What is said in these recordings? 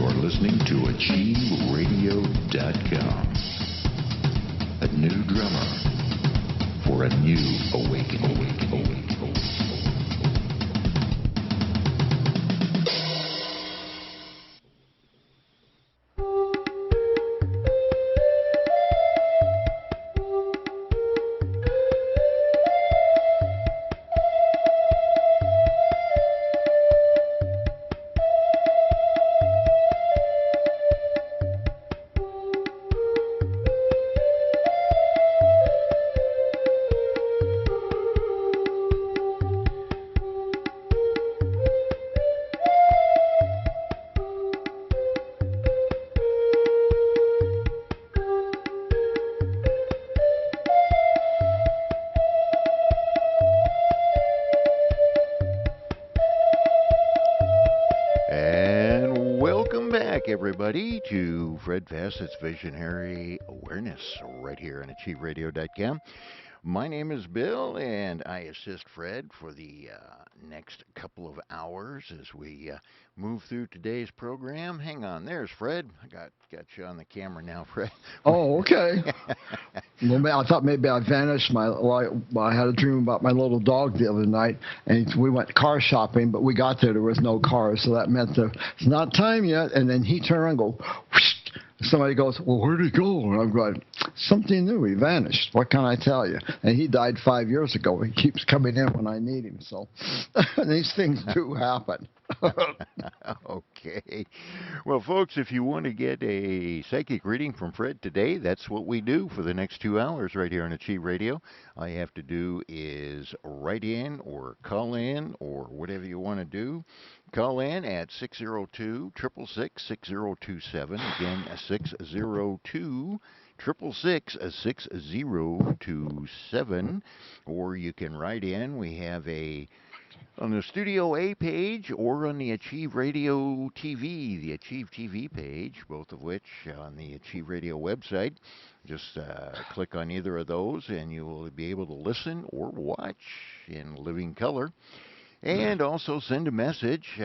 You're listening to AchieveRadio.com. A new drummer for a new awakening. Everybody to Fred Fassett's Visionary Awareness right here on AchieveRadio.com. My name is Bill, and I assist Fred for the next couple of hours as we move through today's program. Hang on, there's Fred. I got you on the camera now, Fred. Oh, okay. Well, I thought maybe I vanished. I had a dream about my little dog the other night, and we went car shopping, but we got there was no cars, so that meant that it's not time yet. And then he turned around and go, whoosh. Somebody goes, well, where'd he go? And I'm going, something new. He vanished. What can I tell you? And he died 5 years ago. He keeps coming in when I need him. So these things do happen. Okay. Well, folks, if you want to get a psychic reading from Fred today, that's what we do for the next 2 hours right here on Achieve Radio. All you have to do is write in or call in or whatever you want to do. Call in at 602-666-6027. Again, 602-666-6027. Or you can write in. We have on the Studio A page or on the Achieve Radio TV, the Achieve TV page, both of which on the Achieve Radio website. Just click on either of those and you will be able to listen or watch in living color. And also send a message,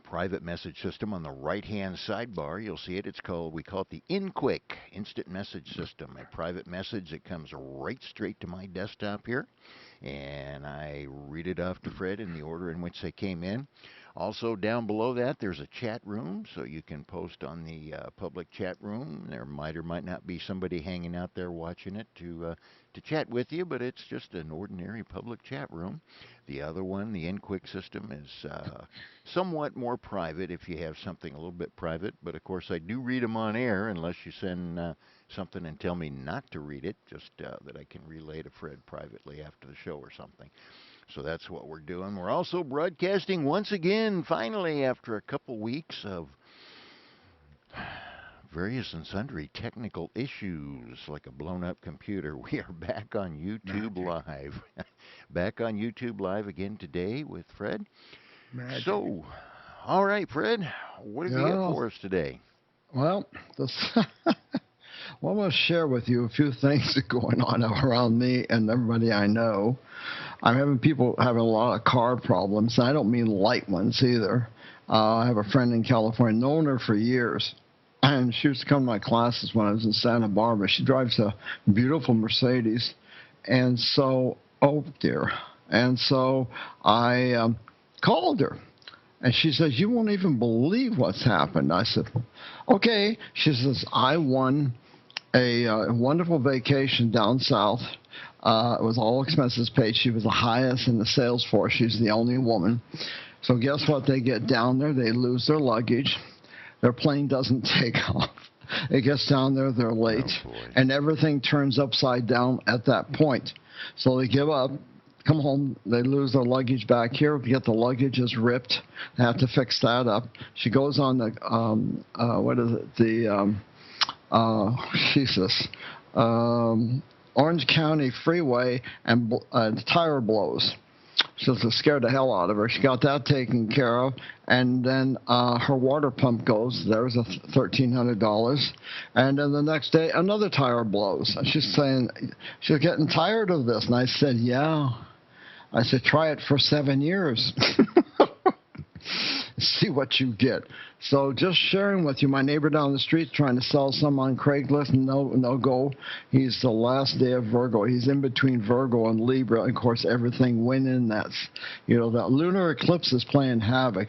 private message system on the right-hand sidebar. You'll see it. We call it the InQuick, Instant Message System, a private message that comes right straight to my desktop here. And I read it off to Fred in the order in which they came in. Also, down below that, there's a chat room, so you can post on the public chat room. There might or might not be somebody hanging out there watching it to chat with you, but it's just an ordinary public chat room. The other one, the InQuick system, is somewhat more private if you have something a little bit private. But, of course, I do read them on air unless you send something and tell me not to read it, just that I can relay to Fred privately after the show or something. So that's what we're doing. We're also broadcasting once again, finally, after a couple weeks of various and sundry technical issues, like a blown-up computer. We are back on YouTube Live. Back on YouTube Live again today with Fred. Magic. So, all right, Fred, what have you got for us today? Well, I want to share with you a few things that are going on around me and everybody I know. I'm having people having a lot of car problems. I don't mean light ones either. I have a friend in California, known her for years, and she used to come to my classes when I was in Santa Barbara. She drives a beautiful Mercedes, and so, oh dear. And so I called her, and she says, you won't even believe what's happened. I said, okay. She says, I won a wonderful vacation down south. It was all expenses paid. She was the highest in the sales force. She's the only woman. So guess what? They get down there. They lose their luggage. Their plane doesn't take off. It gets down there. They're late. Oh, and everything turns upside down at that point. So they give up, come home. They lose their luggage back here. Get the luggage is ripped. They have to fix that up. She goes on the, Orange County Freeway, and the tire blows. So it scared the hell out of her. She got that taken care of, and then her water pump goes. There's $1,300, and then the next day another tire blows. And she's saying she's getting tired of this, and I said, yeah. I said, try it for 7 years. see what you get. So just sharing with you, my neighbor down the street trying to sell some on Craigslist, no go. He's the last day of Virgo. He's in between Virgo and Libra. Of course, everything winning. That's, that lunar eclipse is playing havoc.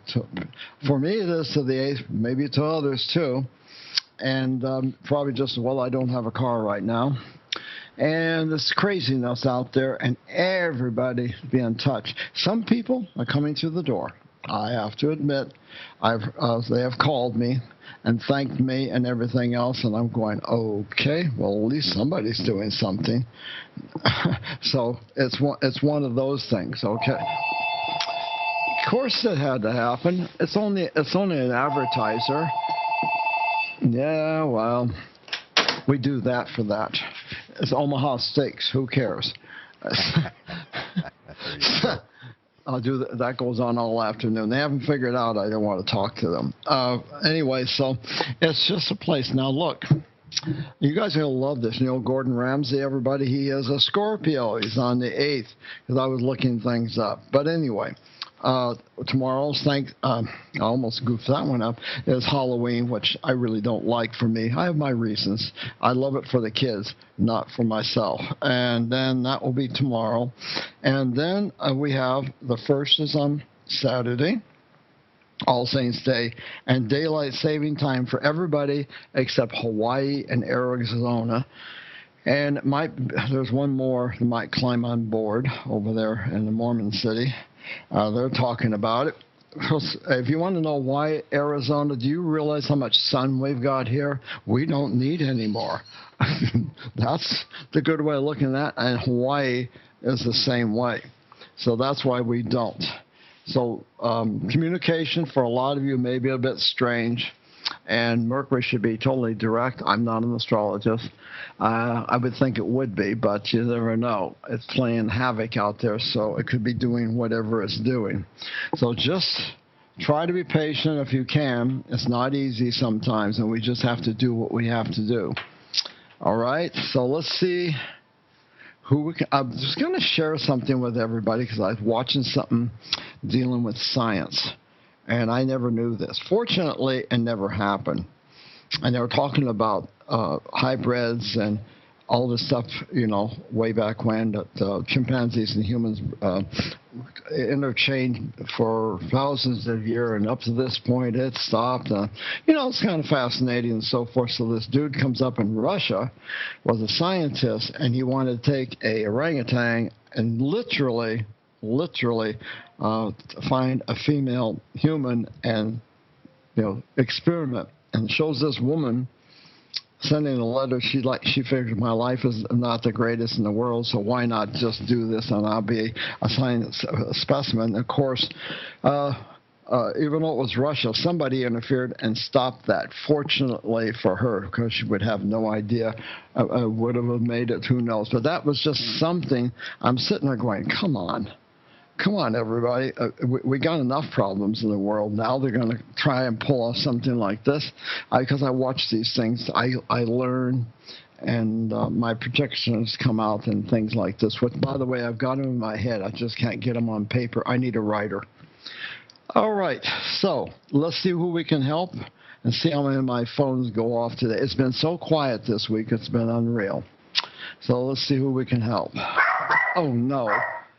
For me, it is to the eighth, maybe to others too. And probably just, well, I don't have a car right now. And this craziness out there, and everybody being touched. Some people are coming through the door. I have to admit, they have called me and thanked me and everything else, and I'm going, okay, well, at least somebody's doing something. So it's one of those things, okay. Of course it had to happen. It's only an advertiser. Yeah, well, we do that for that. It's Omaha Steaks. Who cares? I'll do that. That goes on all afternoon. They haven't figured out I don't want to talk to them. Anyway, so it's just a place. Now, look, you guys are going to love this. Gordon Ramsay, everybody, he is a Scorpio. He's on the 8th because I was looking things up. But anyway, tomorrow's I almost goofed that one up, is Halloween, which I really don't like for me. I have my reasons. I love it for the kids, not for myself. And then that will be tomorrow. And then we have the first is on Saturday, All Saints Day, and daylight saving time for everybody except Hawaii and Arizona. And there's one more that might climb on board over there in the Mormon city. They're talking about it. If you want to know why Arizona, do you realize how much sun we've got here? We don't need any more. That's the good way of looking at it. And Hawaii is the same way. So that's why we don't. So communication for a lot of you may be a bit strange. And Mercury should be totally direct. I'm not an astrologist. I would think it would be, but you never know. It's playing havoc out there, so it could be doing whatever it's doing. So just try to be patient if you can. It's not easy sometimes, and we just have to do what we have to do. All right, so let's see who we can. I'm just going to share something with everybody because I was watching something dealing with science. And I never knew this. Fortunately, it never happened. And they were talking about hybrids and all this stuff, way back when that chimpanzees and humans interchanged for thousands of years. And up to this point, it stopped. It's kind of fascinating and so forth. So this dude comes up in Russia, was a scientist, and he wanted to take a orangutan and literally find a female human and experiment, and shows this woman sending a letter. She figured my life is not the greatest in the world, so why not just do this and I'll be a science specimen. Of course, even though it was Russia, somebody interfered and stopped that. Fortunately for her, because she would have no idea, would have made it, who knows. But that was just something. I'm sitting there going, come on, everybody. We got enough problems in the world. Now they're going to try and pull off something like this. Because I watch these things, I learn, and my predictions come out and things like this. Which, by the way, I've got them in my head. I just can't get them on paper. I need a writer. All right, so let's see who we can help and see how many of my phones go off today. It's been so quiet this week. It's been unreal. So let's see who we can help. Oh, no.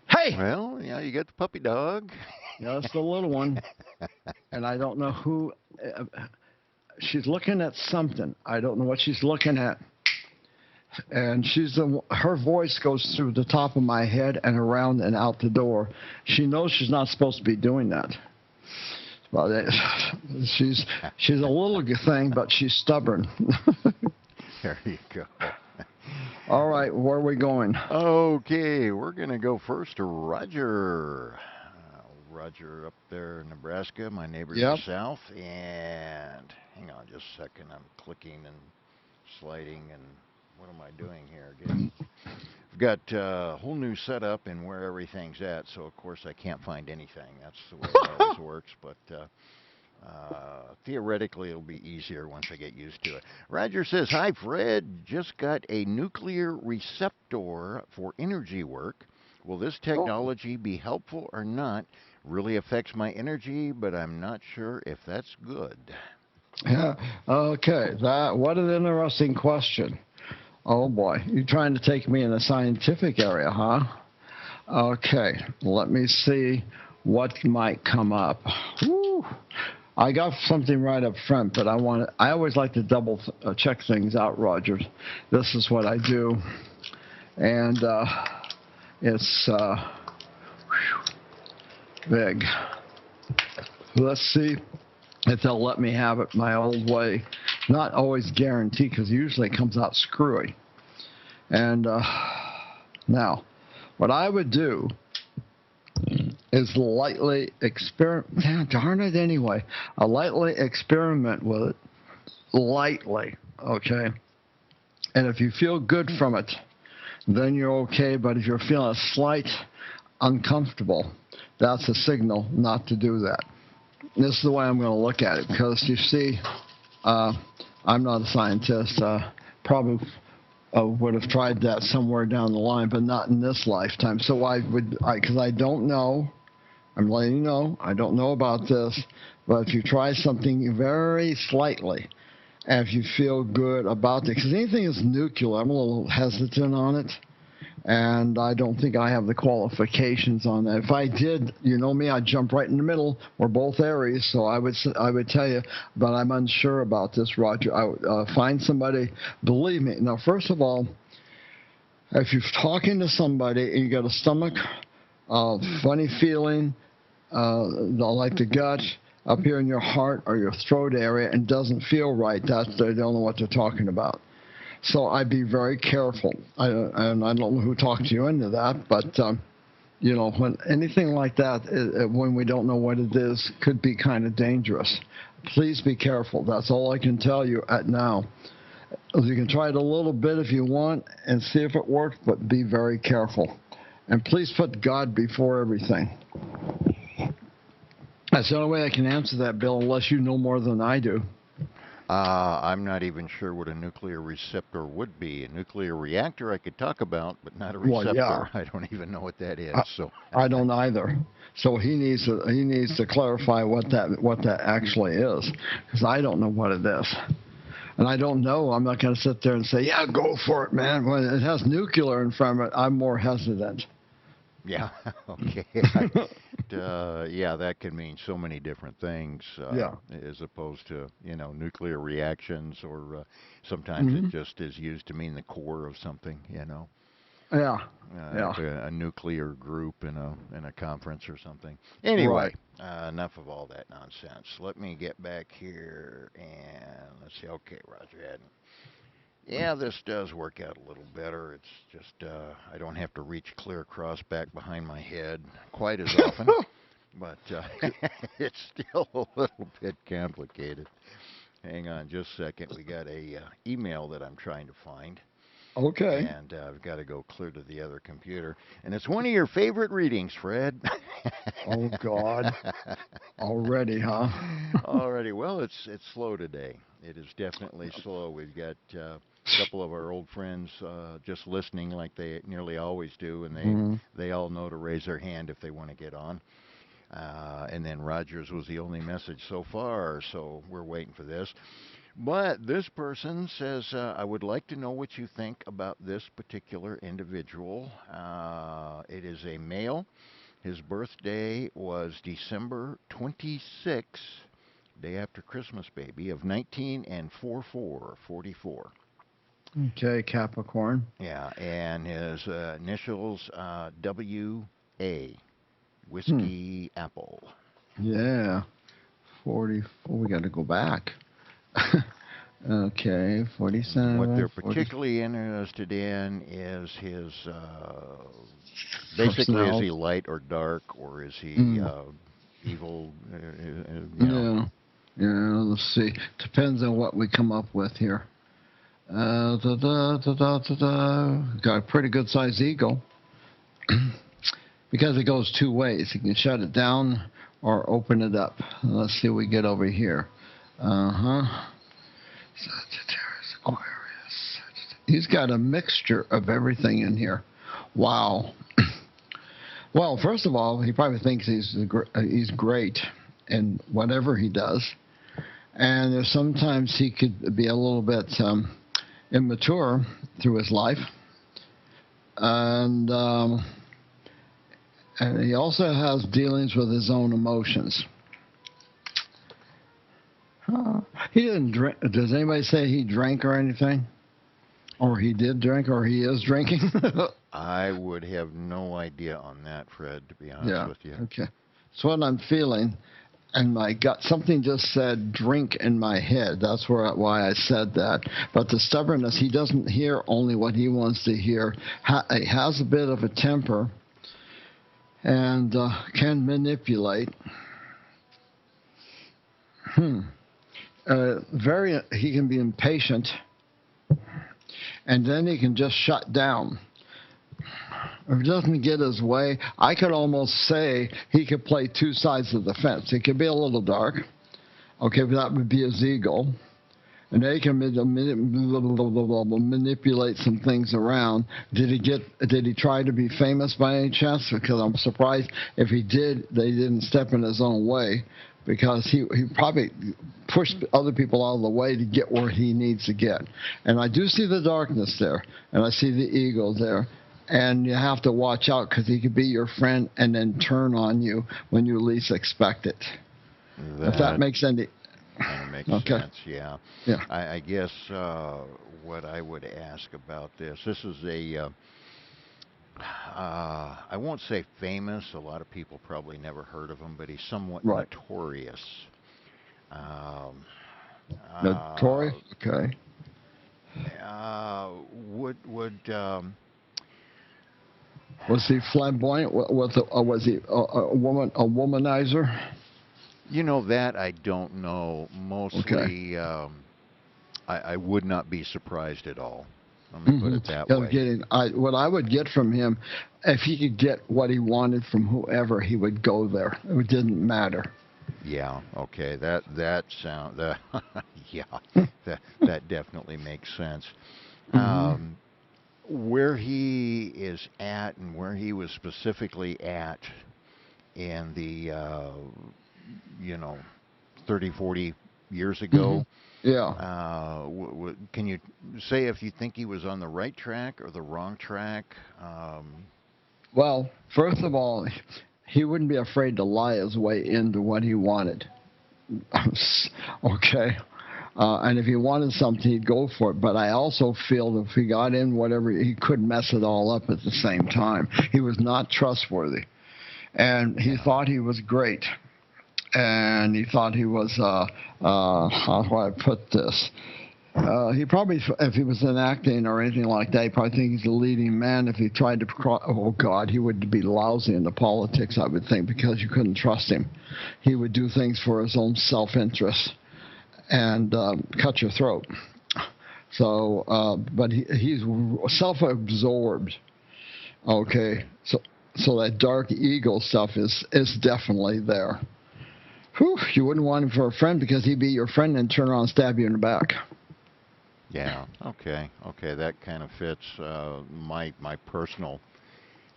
Hey! Well, yeah, you got the puppy dog. Yeah, that's the little one. And I don't know who. She's looking at something. I don't know what she's looking at. And her voice goes through the top of my head and around and out the door. She knows she's not supposed to be doing that. But she's a little thing, but she's stubborn. There you go. All right, where are we going? Okay, we're going to go first to Roger. Roger up there in Nebraska, my neighbor to the south. And hang on just a second. I'm clicking and sliding, and what am I doing here again? We've got a whole new setup and where everything's at, so of course I can't find anything. That's the way it always works, but theoretically it'll be easier once I get used to it. Roger says, hi Fred, just got a nuclear receptor for energy work. Will this Oh, technology be helpful or not? Really affects my energy, but I'm not sure if that's good. yeah. Okay. What an interesting question. Oh boy, you're trying to take me in the scientific area, huh? Okay. Let me see what might come up. Woo. I got something right up front, but I always like to double check things out, Rogers. This is what I do, and it's big. Let's see if they'll let me have it my old way. Not always guaranteed, because usually it comes out screwy. And now, what I would do is lightly experiment. Darn it, anyway. I lightly experiment with it, lightly. Okay. And if you feel good from it, then you're okay. But if you're feeling a slight uncomfortable, that's a signal not to do that. This is the way I'm going to look at it, because you see, I'm not a scientist. Probably would have tried that somewhere down the line, but not in this lifetime. So because I don't know. I'm letting you know, I don't know about this, but if you try something very slightly, and if you feel good about it, because anything is nuclear, I'm a little hesitant on it, and I don't think I have the qualifications on that. If I did, you know me, I'd jump right in the middle. We're both Aries, so I would tell you, but I'm unsure about this, Roger. I would find somebody, believe me. Now, first of all, if you're talking to somebody and you got a stomach, funny feeling, like the gut up here in your heart or your throat area, and doesn't feel right, they don't know what they're talking about. So I'd be very careful. And I don't know who talked you into that, but when anything like that, when we don't know what it is, could be kind of dangerous. Please be careful. That's all I can tell you at now. You can try it a little bit if you want and see if it works, but be very careful. And please put God before everything. That's the only way I can answer that, Bill, unless you know more than I do. I'm not even sure what a nuclear receptor would be. A nuclear reactor I could talk about, but not a Well, yeah. receptor. I don't even know what that is. I, So I don't either. So he needs to clarify what that actually is, because I don't know what it is. And I don't know. I'm not going to sit there and say, yeah, go for it, man. When it has nuclear in front of it, I'm more hesitant. yeah, okay. Yeah, that can mean so many different things, Yeah. as opposed to nuclear reactions, or sometimes it Hmm. just is used to mean the core of something. Yeah. Yeah. Like a nuclear group in a conference or something. Right. Anyway, enough of all that nonsense. Let me get back here and let's see. Okay, Roger Haddon. Yeah, this does work out a little better. It's just I don't have to reach clear across back behind my head quite as often, but it's still a little bit complicated. Hang on just a second. We got a email that I'm trying to find, Okay. and I've got to go clear to the other computer. And it's one of your favorite readings, Fred. Oh God. Already, huh? Alrighty, well, it's slow today. It is definitely slow. We've got a couple of our old friends just listening like they nearly always do, and Mhm. they all know to raise their hand if they want to get on. And then Rogers was the only message so far, so we're waiting for this. But this person says, I would like to know what you think about this particular individual. It is a male. His birthday was December 26th, day after Christmas, baby, of 19 and 44. Okay, Capricorn. Yeah, and his initials W.A. Hmm. Whiskey Apple. Yeah. 44. We got to go back. Okay, And what 47, they're 40. particularly interested in is his basically, is he Personnel. light or dark, or is he Mm. evil? Yeah. Yeah, let's see. Depends on what we come up with here. Got a pretty good sized ego. Because it goes two ways. You can shut it down or open it up. Let's see what we get over here. Uh-huh. Sagittarius, Aquarius. He's got a mixture of everything in here. Wow. Well, first of all, he probably thinks he's great in whatever he does, and there's sometimes he could be a little bit immature through his life, and and he also has dealings with his own emotions. He didn't drink. Does anybody say he drank or anything? Or he did drink, or he is drinking? I would have no idea on that, Fred, to be honest Yeah. with you. Okay. That's what I'm feeling, and my gut. Something just said drink in my head. That's why I said that. But the stubbornness, he doesn't hear only what he wants to hear. He has a bit of a temper, and can manipulate. Hmm. He can be impatient, and then he can just shut down. If he doesn't get his way, I could almost say he could play two sides of the fence. It could be a little dark. Okay, but that would be his ego. And they can manipulate some things around. Did he try to be famous by any chance? Because I'm surprised if he did, they didn't step in his own way, because he probably pushed other people out of the way to get where he needs to get. And I do see the darkness there, and I see the ego there. And you have to watch out, because he could be your friend and then turn on you when you least expect it. If that makes any kind of makes okay. sense, yeah. Yeah. I guess what I would ask about this is I won't say famous. A lot of people probably never heard of him, but he's somewhat Right. notorious. Um, Notorious? Okay. uh, would Was he flamboyant? Was he a womanizer? You know that I don't know. Okay. Mostly, I would not be surprised at all. Let me put Mm-hmm. it that Yeah, way. what I would get from him, if he could get what he wanted from whoever, he would go there. It didn't matter. Yeah. Okay. That sound. That yeah. That definitely makes sense. Mm-hmm. Um, where he is at and where he was specifically at in the you know 30, 40 years Mm-hmm. ago. Yeah. Can you say if you think he was on the right track or the wrong track? Well, first of all, he wouldn't be afraid to lie his way into what he wanted. Okay. And if he wanted something, he'd go for it. But I also feel that if he got in whatever, he could mess it all up at the same time. He was not trustworthy. And he Yeah. thought he was great. And he thought he was, how do I put this? He probably, if he was in acting or anything like that, he probably think he's a leading man. If he tried to, oh God, he would be lousy in the politics, I would think, because you couldn't trust him. He would do things for his own self-interest and cut your throat. So, but he's self-absorbed. Okay, so that dark ego stuff is definitely there. Whew, you wouldn't want him for a friend, because he'd be your friend and turn around and stab you in the back. Yeah. Okay. Okay. That kind of fits my personal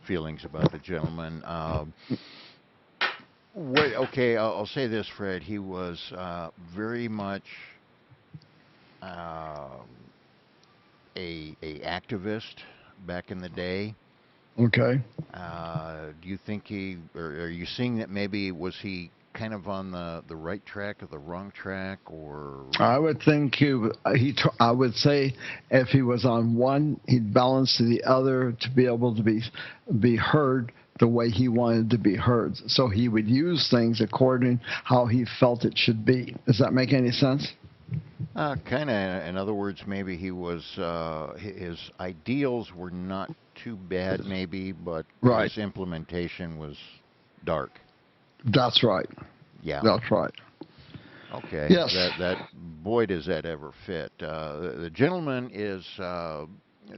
feelings about the gentleman. Okay, I'll say this, Fred. He was very much um a activist back in the day. Okay. Do you think or are you seeing that maybe was he kind of on the right track or the wrong track, or? I would think I would say if he was on one, he'd balance to the other to be able to be heard the way he wanted to be heard. So he would use things according how he felt it should be. Does that make any sense? Kind of. In other words, maybe he was his ideals were not too bad, maybe, but Right. his implementation was dark. That's right. Yeah. That's right. Okay. Yes. That boy does that ever fit. The gentleman is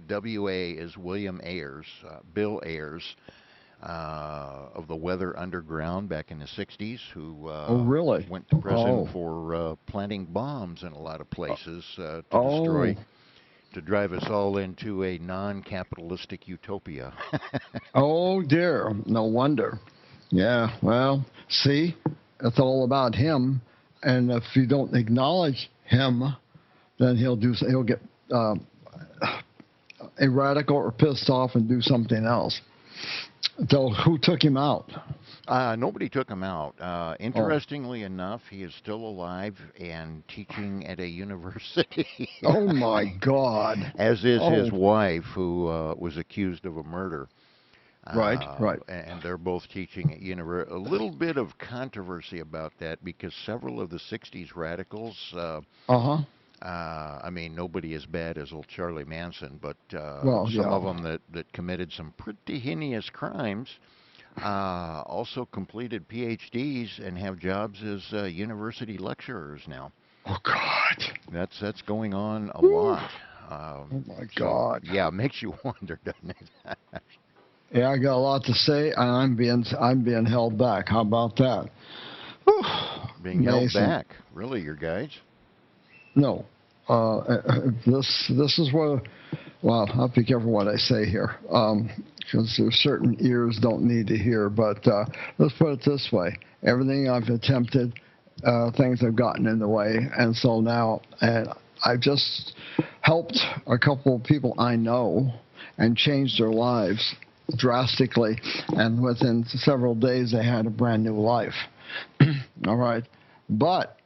W.A. is William Ayers, Bill Ayers, of the Weather Underground back in the '60s, who Oh, really? went to prison Oh. for planting bombs in a lot of places to Oh. destroy to drive us all into a non-capitalistic utopia. Oh dear, no wonder. Yeah, well, see, it's all about him, and if you don't acknowledge him, then he'll get uh, radical or pissed off and do something else. So who took him out? Nobody took him out. Oh, Interestingly enough, he is still alive and teaching at a university, oh my God. as is his Oh, wife, who was accused of a murder. right, right. And they're both teaching at university. A little bit of controversy about that because several of the 60s radicals, Uh huh. I mean, nobody as bad as old Charlie Manson, but Well, some yeah. of them that committed some pretty heinous crimes also completed PhDs and have jobs as university lecturers now. Oh God. That's going on a Whew. lot. Oh my So God. yeah, it makes you wonder, doesn't it? Yeah, I got a lot to say, and I'm being held back. How about that? Whew. Being held Amazing. back, really, your guides? No. This is where. Well, I'll be careful what I say here, because there's certain ears don't need to hear. But let's put it this way: everything I've attempted, things have gotten in the way, and so now, and I've just helped a couple of people I know and changed their lives drastically, and within several days they had a brand new life. All right, but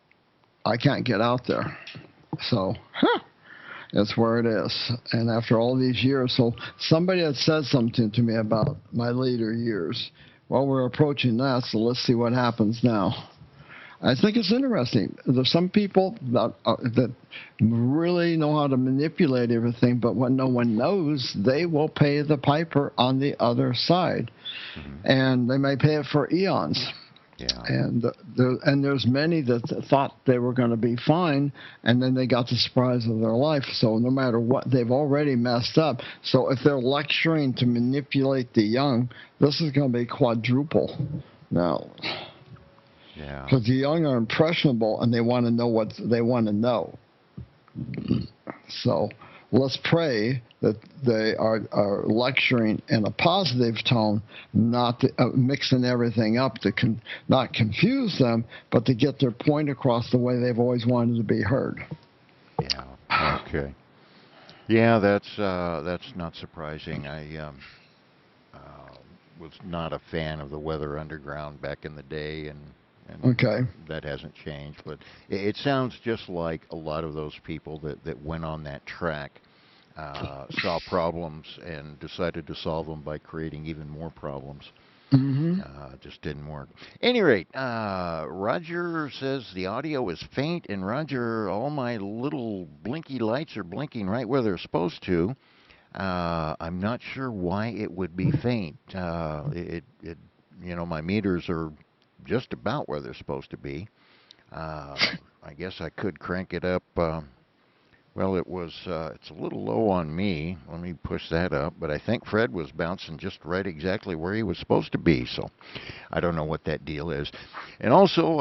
I can't get out there, so. That's where it is. And after all these years, so somebody had said something to me about my later years. Well, we're approaching that, so let's see what happens now. I think it's interesting. There's some people that really know how to manipulate everything, but when no one knows, they will pay the piper on the other side. Hmm. And they may pay it for eons. Yeah. And there's many that thought they were going to be fine, and then they got the surprise of their life. So no matter what, they've already messed up. So if they're lecturing to manipulate the young, this is going to be quadruple now, Yeah. because the young are impressionable and they want to know what they want to know. So let's pray that they are lecturing in a positive tone, not mixing everything up to not confuse them, but to get their point across the way they've always wanted to be heard. Yeah. Okay. Yeah, that's not surprising. I uh, was not a fan of the Weather Underground back in the day, and Okay. that hasn't changed. But it sounds just like a lot of those people that went on that track saw problems and decided to solve them by creating even more problems. Mm-hmm. Just didn't work. Any rate, Roger says the audio is faint, and Roger, all my little blinky lights are blinking right where they're supposed to. I'm not sure why it would be faint. My meters are just about where they're supposed to be. I guess I could crank it up. Well, it's a little low on me. Let me push that up. But I think Fred was bouncing just right exactly where he was supposed to be. So I don't know what that deal is. And also,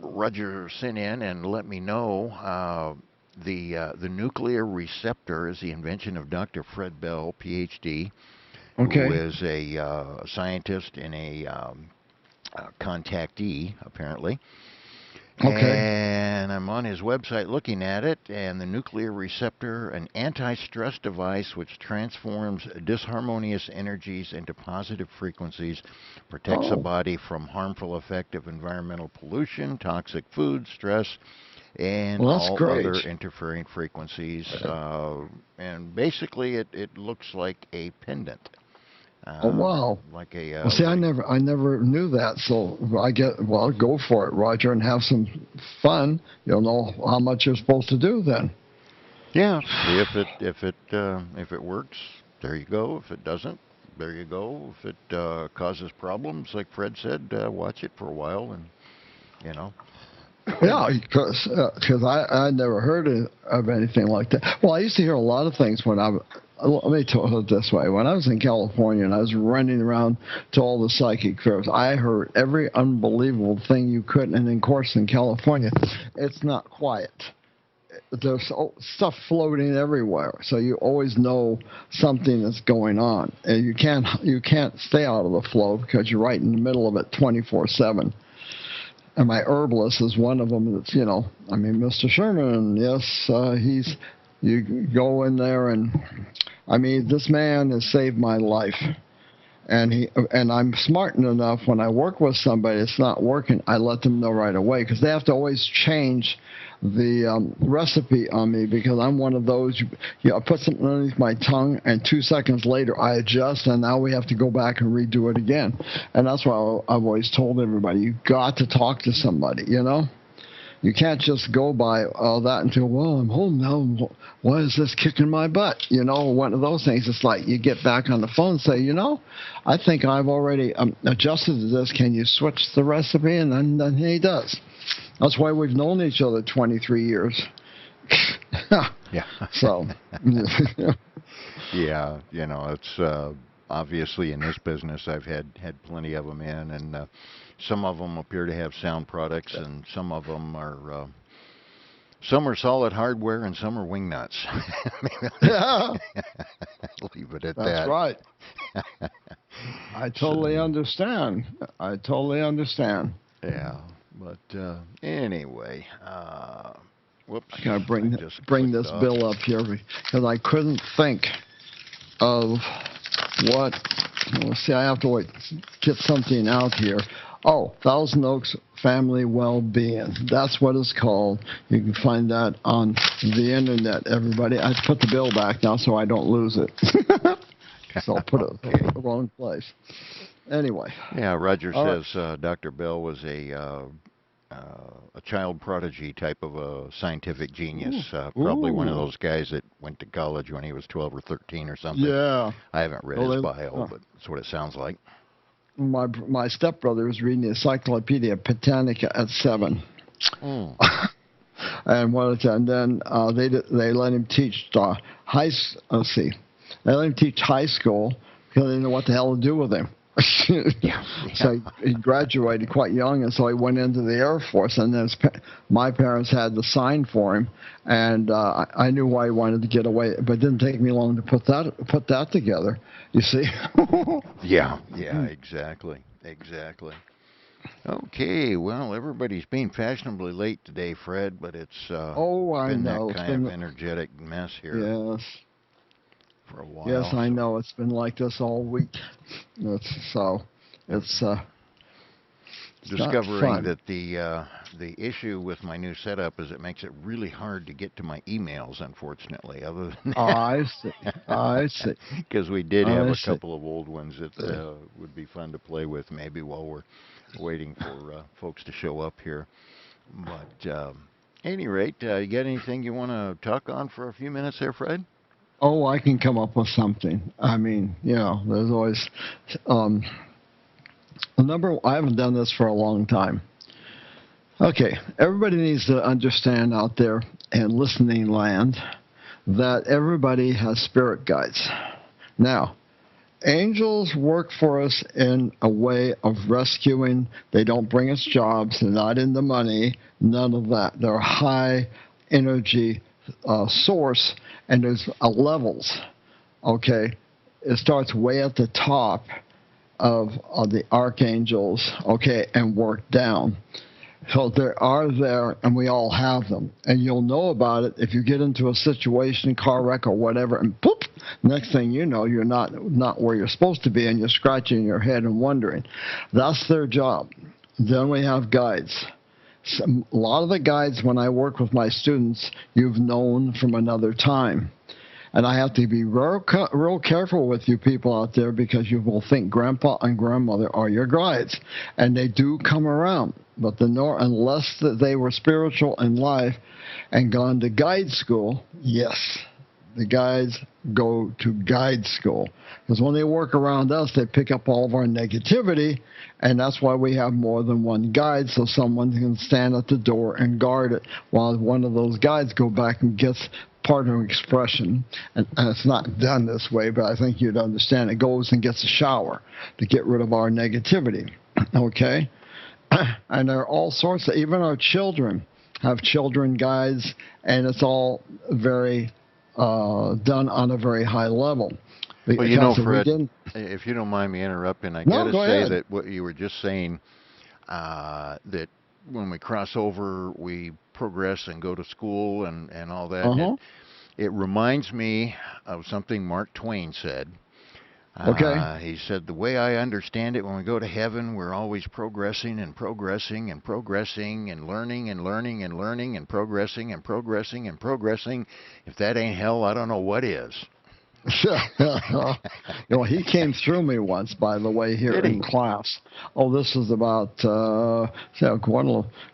Roger sent in and let me know the nuclear receptor is the invention of Dr. Fred Bell, PhD, who Okay. is a scientist and a contactee, apparently. Okay. And I'm on his website looking at it, and the nuclear receptor, an anti-stress device which transforms disharmonious energies into positive frequencies, protects the Oh, body from harmful effect of environmental pollution, toxic food, stress, and well, that's all great. other interfering frequencies. And basically, it looks like a pendant, Oh, uh, wow. like a Well, see, I never knew that. So go for it, Roger, and have some fun. You'll know how much you're supposed to do then. yeah. See if it works. There you go. If it doesn't, there you go. If it causes problems, like Fred said, watch it for a while, and you know. Yeah, because I never heard of anything like that. Well, I used to hear a lot of things when let me tell it this way. When I was in California and I was running around to all the psychic fairs, I heard every unbelievable thing you could. And of course, in California, it's not quiet. there's stuff floating everywhere, so you always know something is going on, and you can't stay out of the flow because you're right in the middle of it 24/7. And my herbalist is one of them. That's I mean, Mr. Sherman. Yes, he's. You go in there, and I mean, this man has saved my life. And I'm smart enough when I work with somebody it's not working, I let them know right away because they have to always change the recipe on me because I'm one of those. I put something underneath my tongue, and 2 seconds later I adjust, and now we have to go back and redo it again. And that's why I've always told everybody, you got to talk to somebody. You can't just go by all that and go, well, I'm home now. Why is this kicking my butt? One of those things. It's like you get back on the phone and say, I think I've already adjusted to this. Can you switch the recipe? And then he does. That's why we've known each other 23 years. Yeah. So. Yeah, it's obviously in this business I've had plenty of them in, and some of them appear to have sound products, and some of them are solid hardware, and some are wing nuts. Yeah. Leave it at that. That's right. I totally understand. I totally understand. Yeah, but anyway, whoops. I gotta bring this bill up here because I couldn't think of what. Let's see. I have to get something out here. Oh, Thousand Oaks Family Well-Being. That's what it's called. You can find that on the internet, everybody. I put the bill back now so I don't lose it. So I'll put it in the wrong place. Anyway. Yeah, Roger All says Dr. Bell was a child prodigy type of a scientific genius. Probably one of those guys that went to college when he was 12 or 13 or something. Yeah. I haven't read his bio, but that's what it sounds like. My stepbrother was reading the Encyclopedia Britannica at 7. Mm. And then they let him teach They let him teach high school because they didn't know what the hell to do with him. Yeah. So he graduated quite young, and so he went into the Air Force. And then my parents had to sign for him, and I knew why he wanted to get away, but it didn't take me long to put that together. You see? Yeah, exactly. Okay, well, everybody's being fashionably late today, Fred, but it's been that kind of energetic mess here. Yes. For a while. Yes, I know. It's been like this all week. It's discovering that the issue with my new setup is it makes it really hard to get to my emails, unfortunately. Other than that. I see. Because we did have a couple of old ones that would be fun to play with maybe while we're waiting for folks to show up here. But at any rate, you got anything you want to talk on for a few minutes there, Fred? Oh, I can come up with something. I mean, there's always I haven't done this for a long time. Okay, everybody needs to understand out there in listening land that everybody has spirit guides. Now, angels work for us in a way of rescuing. They don't bring us jobs. They're not into money. None of that. They're a high energy source, and there's levels. Okay, it starts way at the top of the archangels. Okay, and work down. So they are there, and we all have them. And you'll know about it if you get into a situation, car wreck or whatever, and poop, next thing you know, you're not where you're supposed to be, and you're scratching your head and wondering. That's their job. Then we have guides. A lot of the guides, when I work with my students, you've known from another time. And I have to be real careful with you people out there because you will think grandpa and grandmother are your guides. And they do come around. But unless they were spiritual in life and gone to guide school, yes, the guides go to guide school. Because when they work around us, they pick up all of our negativity, and that's why we have more than one guide, so someone can stand at the door and guard it while one of those guides go back and gets part of expression. And it's not done this way, but I think you'd understand. It goes and gets a shower to get rid of our negativity. Okay? And there are all sorts of, even our children. have children guides, and it's all very done on a very high level. Well, you know, Because if we Fred, didn't, if you don't mind me interrupting, I got no, to go say ahead. that what you were just saying, that when we cross over, we progress and go to school and all that. Uh huh. It reminds me of something Mark Twain said. Okay. He said, the way I understand it, when we go to heaven, we're always progressing and progressing and progressing and learning and learning and learning and progressing and progressing and progressing. If that ain't hell, I don't know what is. He came through me once, by the way, here Did he? in class. Oh, this is about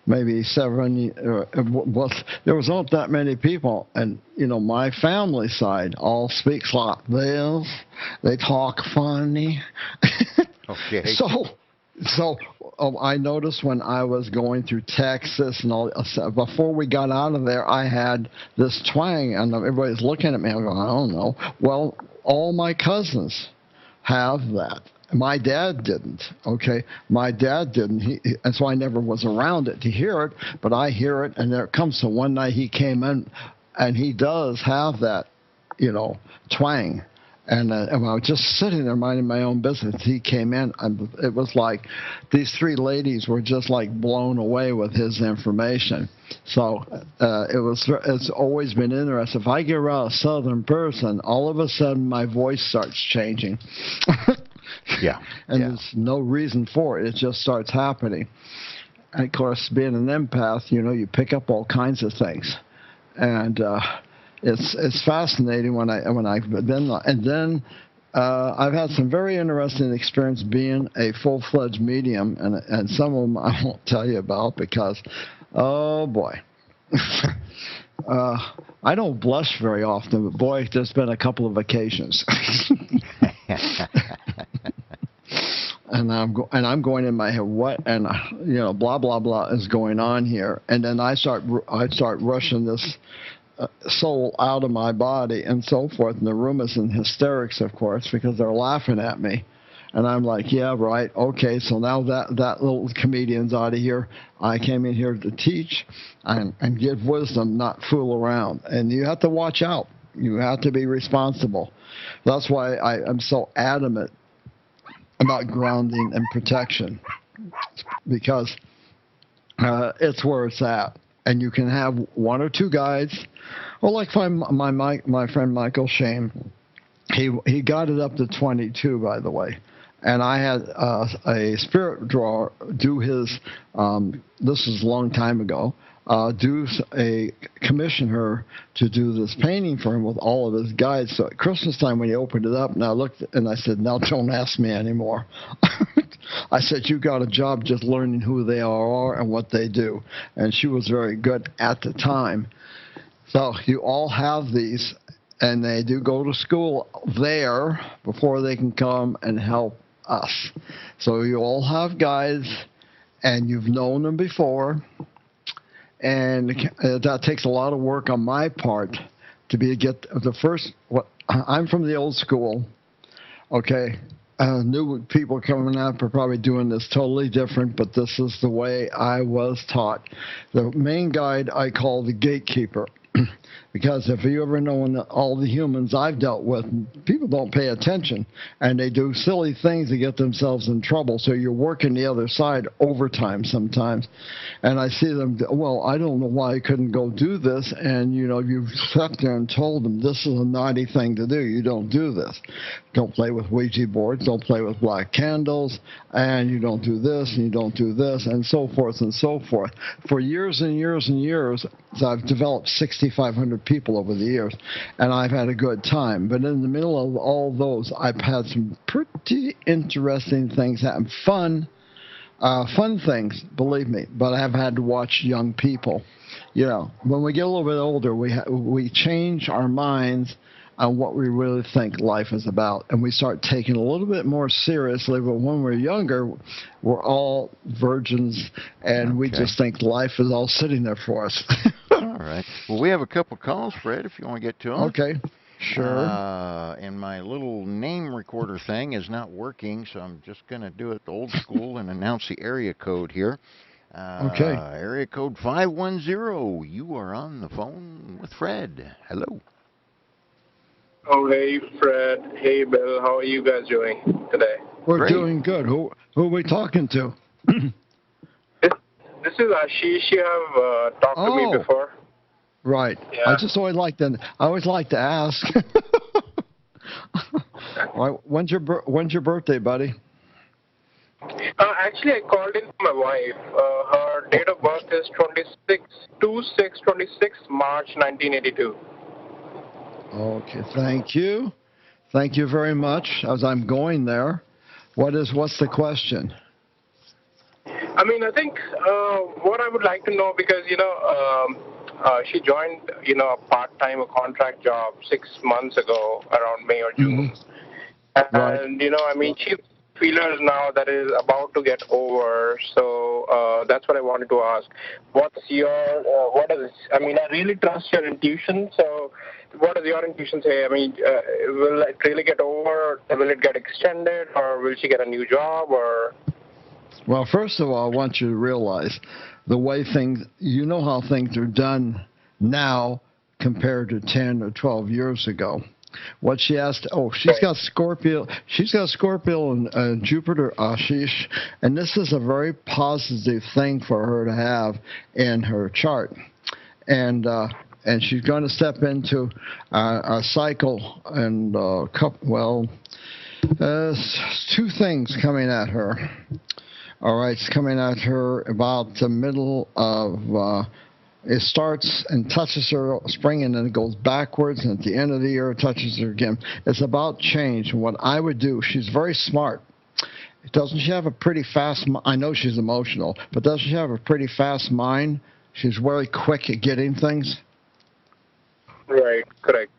maybe 7. Well, there was not that many people, and my family side all speaks like this. They talk funny. Okay. so, so I noticed when I was going through Texas and all, before we got out of there, I had this twang, and everybody's looking at me. I'm going, I don't know. Well, all my cousins have that. My dad didn't. Okay, my dad didn't. And so I never was around it to hear it, but I hear it, and there it comes. So one night he came in, and he does have that, twang. And I was just sitting there minding my own business. He came in, and it was like these 3 ladies were just like blown away with his information. So it's always been interesting. If I get around a Southern person, all of a sudden my voice starts changing. Yeah. And Yeah. there's no reason for it. It just starts happening. And of course, being an empath, you pick up all kinds of things. And it's fascinating when I've been, and then I've had some very interesting experience being a full-fledged medium, and some of them I won't tell you about because, oh boy, I don't blush very often, but boy, there's been a couple of occasions. And I'm going in my head, what, and blah blah blah is going on here, and then I start rushing this soul out of my body and so forth, and the room is in hysterics, of course, because they're laughing at me, and I'm like, yeah, right, okay, so now that little comedian's out of here. I came in here to teach and give wisdom, not fool around, and you have to watch out. You have to be responsible. That's why I'm so adamant about grounding and protection, because it's where it's at. And you can have 1 or 2 guides, or like my friend Michael Shane. He got it up to 22, by the way. And I had a spirit drawer do his. This is a long time ago. Commission her to do this painting for him with all of his guides. So at Christmas time, when he opened it up, and I looked and I said, "Now don't ask me anymore." I said, "You got a job just learning who they are and what they do." And she was very good at the time. So you all have these, and they do go to school there before they can come and help us. So you all have guides, and you've known them before, and that takes a lot of work on my part to get the first. I'm from the old school, okay. New people coming up are probably doing this totally different, but this is the way I was taught. The main guide I call the gatekeeper. Because if you ever know all the humans I've dealt with, people don't pay attention, and they do silly things to get themselves in trouble. So you're working the other side overtime sometimes. And I see them, well, I don't know why I couldn't go do this. And, you've sat there and told them this is a naughty thing to do. You don't do this. Don't play with Ouija boards. Don't play with black candles. And you don't do this, and you don't do this, and so forth and so forth. For years and years and years, I've developed 6,500 people over the years, and I've had a good time. But in the middle of all those, I've had some pretty interesting things happen. Fun things, believe me. But I've had to watch young people. When we get a little bit older, we change our minds on what we really think life is about, and we start taking it a little bit more seriously. But when we're younger, we're all virgins, and we Okay. just think life is all sitting there for us. All right. Well, we have a couple calls, Fred, if you want to get to them. Okay, sure. And my little name recorder thing is not working, so I'm just going to do it the old school and announce the area code here. Okay. Area code 510. You are on the phone with Fred. Hello. Oh, hey, Fred. Hey, Bill. How are you guys doing today? We're Great. doing good. Who are we talking to? This, this is Ashish. You have talked to me Oh, before. right. I Yeah. just always like to ask. All right. When's your birthday, buddy? Actually, I called in for my wife. Her date of birth is 26 March 1982. Okay. Thank you. Thank you very much. As I'm going there, what's the question? I mean, I think what I would like to know, because she joined a part-time, a contract job 6 months ago, around May or Hmm. June, Right. and I mean, she feelers now that is about to get over. So that's what I wanted to ask. What's your what is? I mean, I really trust your intuition. So what does your intuition say? I mean, will it really get over? Will it get extended, or will she get a new job, or? Well, first of all, I want you to realize the way you know how things are done now compared to 10 or 12 years ago. What she asked, she's got Scorpio and Jupiter, Ashish, and this is a very positive thing for her to have in her chart. And she's going to step into a cycle and two things coming at her. All right, it's coming at her about the middle of. It starts and touches her spring, and then it goes backwards, and at the end of the year, it touches her again. It's about change. And what I would do, she's very smart. Doesn't she have a pretty fast? I know she's emotional, but doesn't she have a pretty fast mind? She's very quick at getting things. Right. Correct.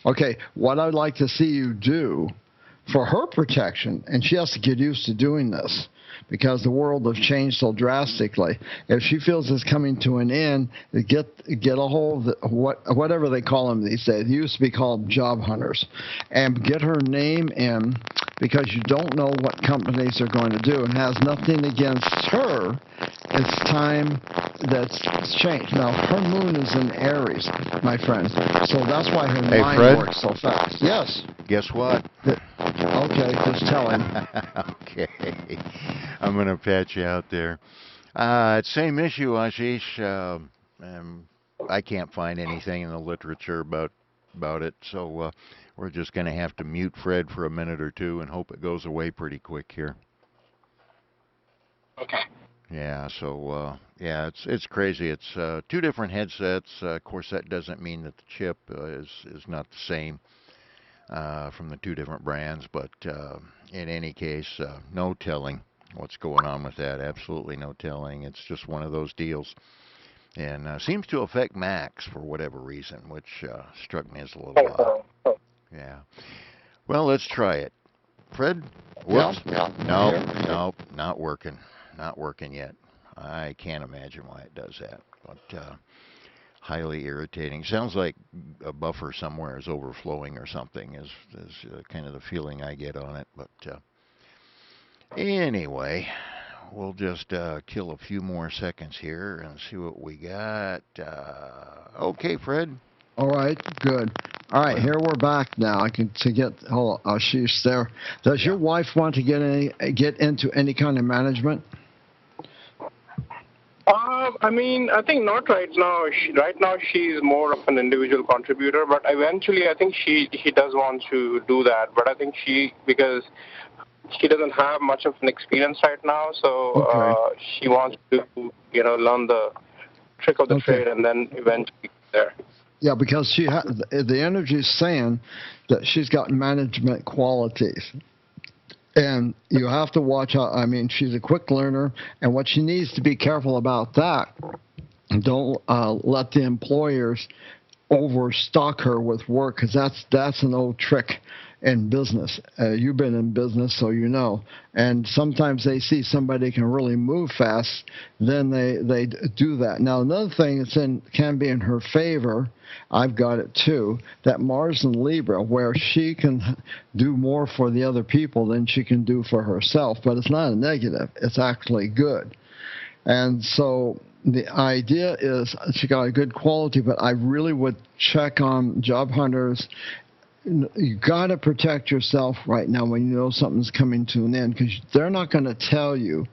Okay, what I'd like to see you do for her protection, and she has to get used to doing this because the world has changed so drastically. If she feels it's coming to an end, get a hold of whatever they call them these days. They used to be called job hunters, and get her name in because you don't know what companies are going to do, and has nothing against her. It's time that's changed. Now, her moon is in Aries, my friend, so that's why her Hey, mind Fred. works so fast. Yes. Guess what? Okay, just tell him. Okay. I'm going to patch you out there. Same issue, Ashish. I can't find anything in the literature about it, so we're just going to have to mute Fred for a minute or two and hope it goes away pretty quick here. Okay. Yeah, so yeah, it's crazy. It's two different headsets. Of course, that doesn't mean that the chip is not the same from the two different brands, but in any case, no telling what's going on with that. Absolutely no telling. It's just one of those deals, and seems to affect Macs for whatever reason, which struck me as a little odd. Yeah. Well, let's try it. Fred? Whoops. Yeah. Nope. Here. Nope. Not working. Not working yet. I can't imagine why it does that, but highly irritating. Sounds like a buffer somewhere is overflowing or something. Is kind of the feeling I get on it. But anyway, we'll just kill a few more seconds here and see what we got. Okay, Fred. All right, good. All right, here we're back now. Hold on, she's there. Does Yeah. your wife want to get into any kind of management? I mean, I think not right now. Right now, she's more of an individual contributor, but eventually, I think she does want to do that. But I think because she doesn't have much of an experience right now, so Okay. she wants to, learn the trick of the Okay. trade, and then eventually get there. Yeah, because the energy is saying that she's got management qualities. And you have to watch out. I mean, she's a quick learner, and what she needs to be careful about that. Don't let the employers overstock her with work, because that's an old trick in business. You've been in business, so you know. And sometimes they see somebody can really move fast, then they do that. Now, another thing can be in her favor. I've got it too. That Mars in Libra, where she can do more for the other people than she can do for herself, but it's not a negative. It's actually good. And so the idea is she got a good quality, but I really would check on job hunters. You got to protect yourself right now when you know something's coming to an end, because they're not going to tell you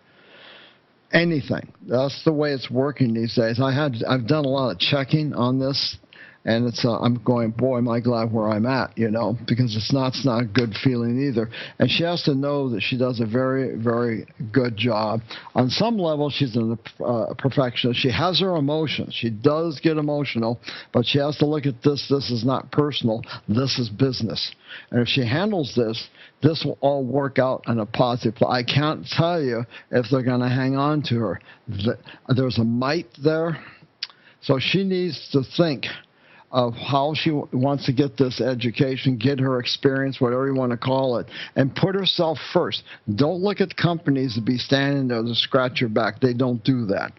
anything. That's the way it's working these days. I've done a lot of checking on this, and I'm going, boy, am I glad where I'm at, because it's not a good feeling either. And she has to know that she does a very, very good job. On some level, she's a perfectionist. She has her emotions. She does get emotional, but she has to look at this. This is not personal. This is business. And if she handles this will all work out in a positive place. I can't tell you if they're going to hang on to her. There's a might there. So she needs to think of how she wants to get this education, get her experience, whatever you want to call it, and put herself first. Don't look at companies to be standing there to scratch your back. They don't do that.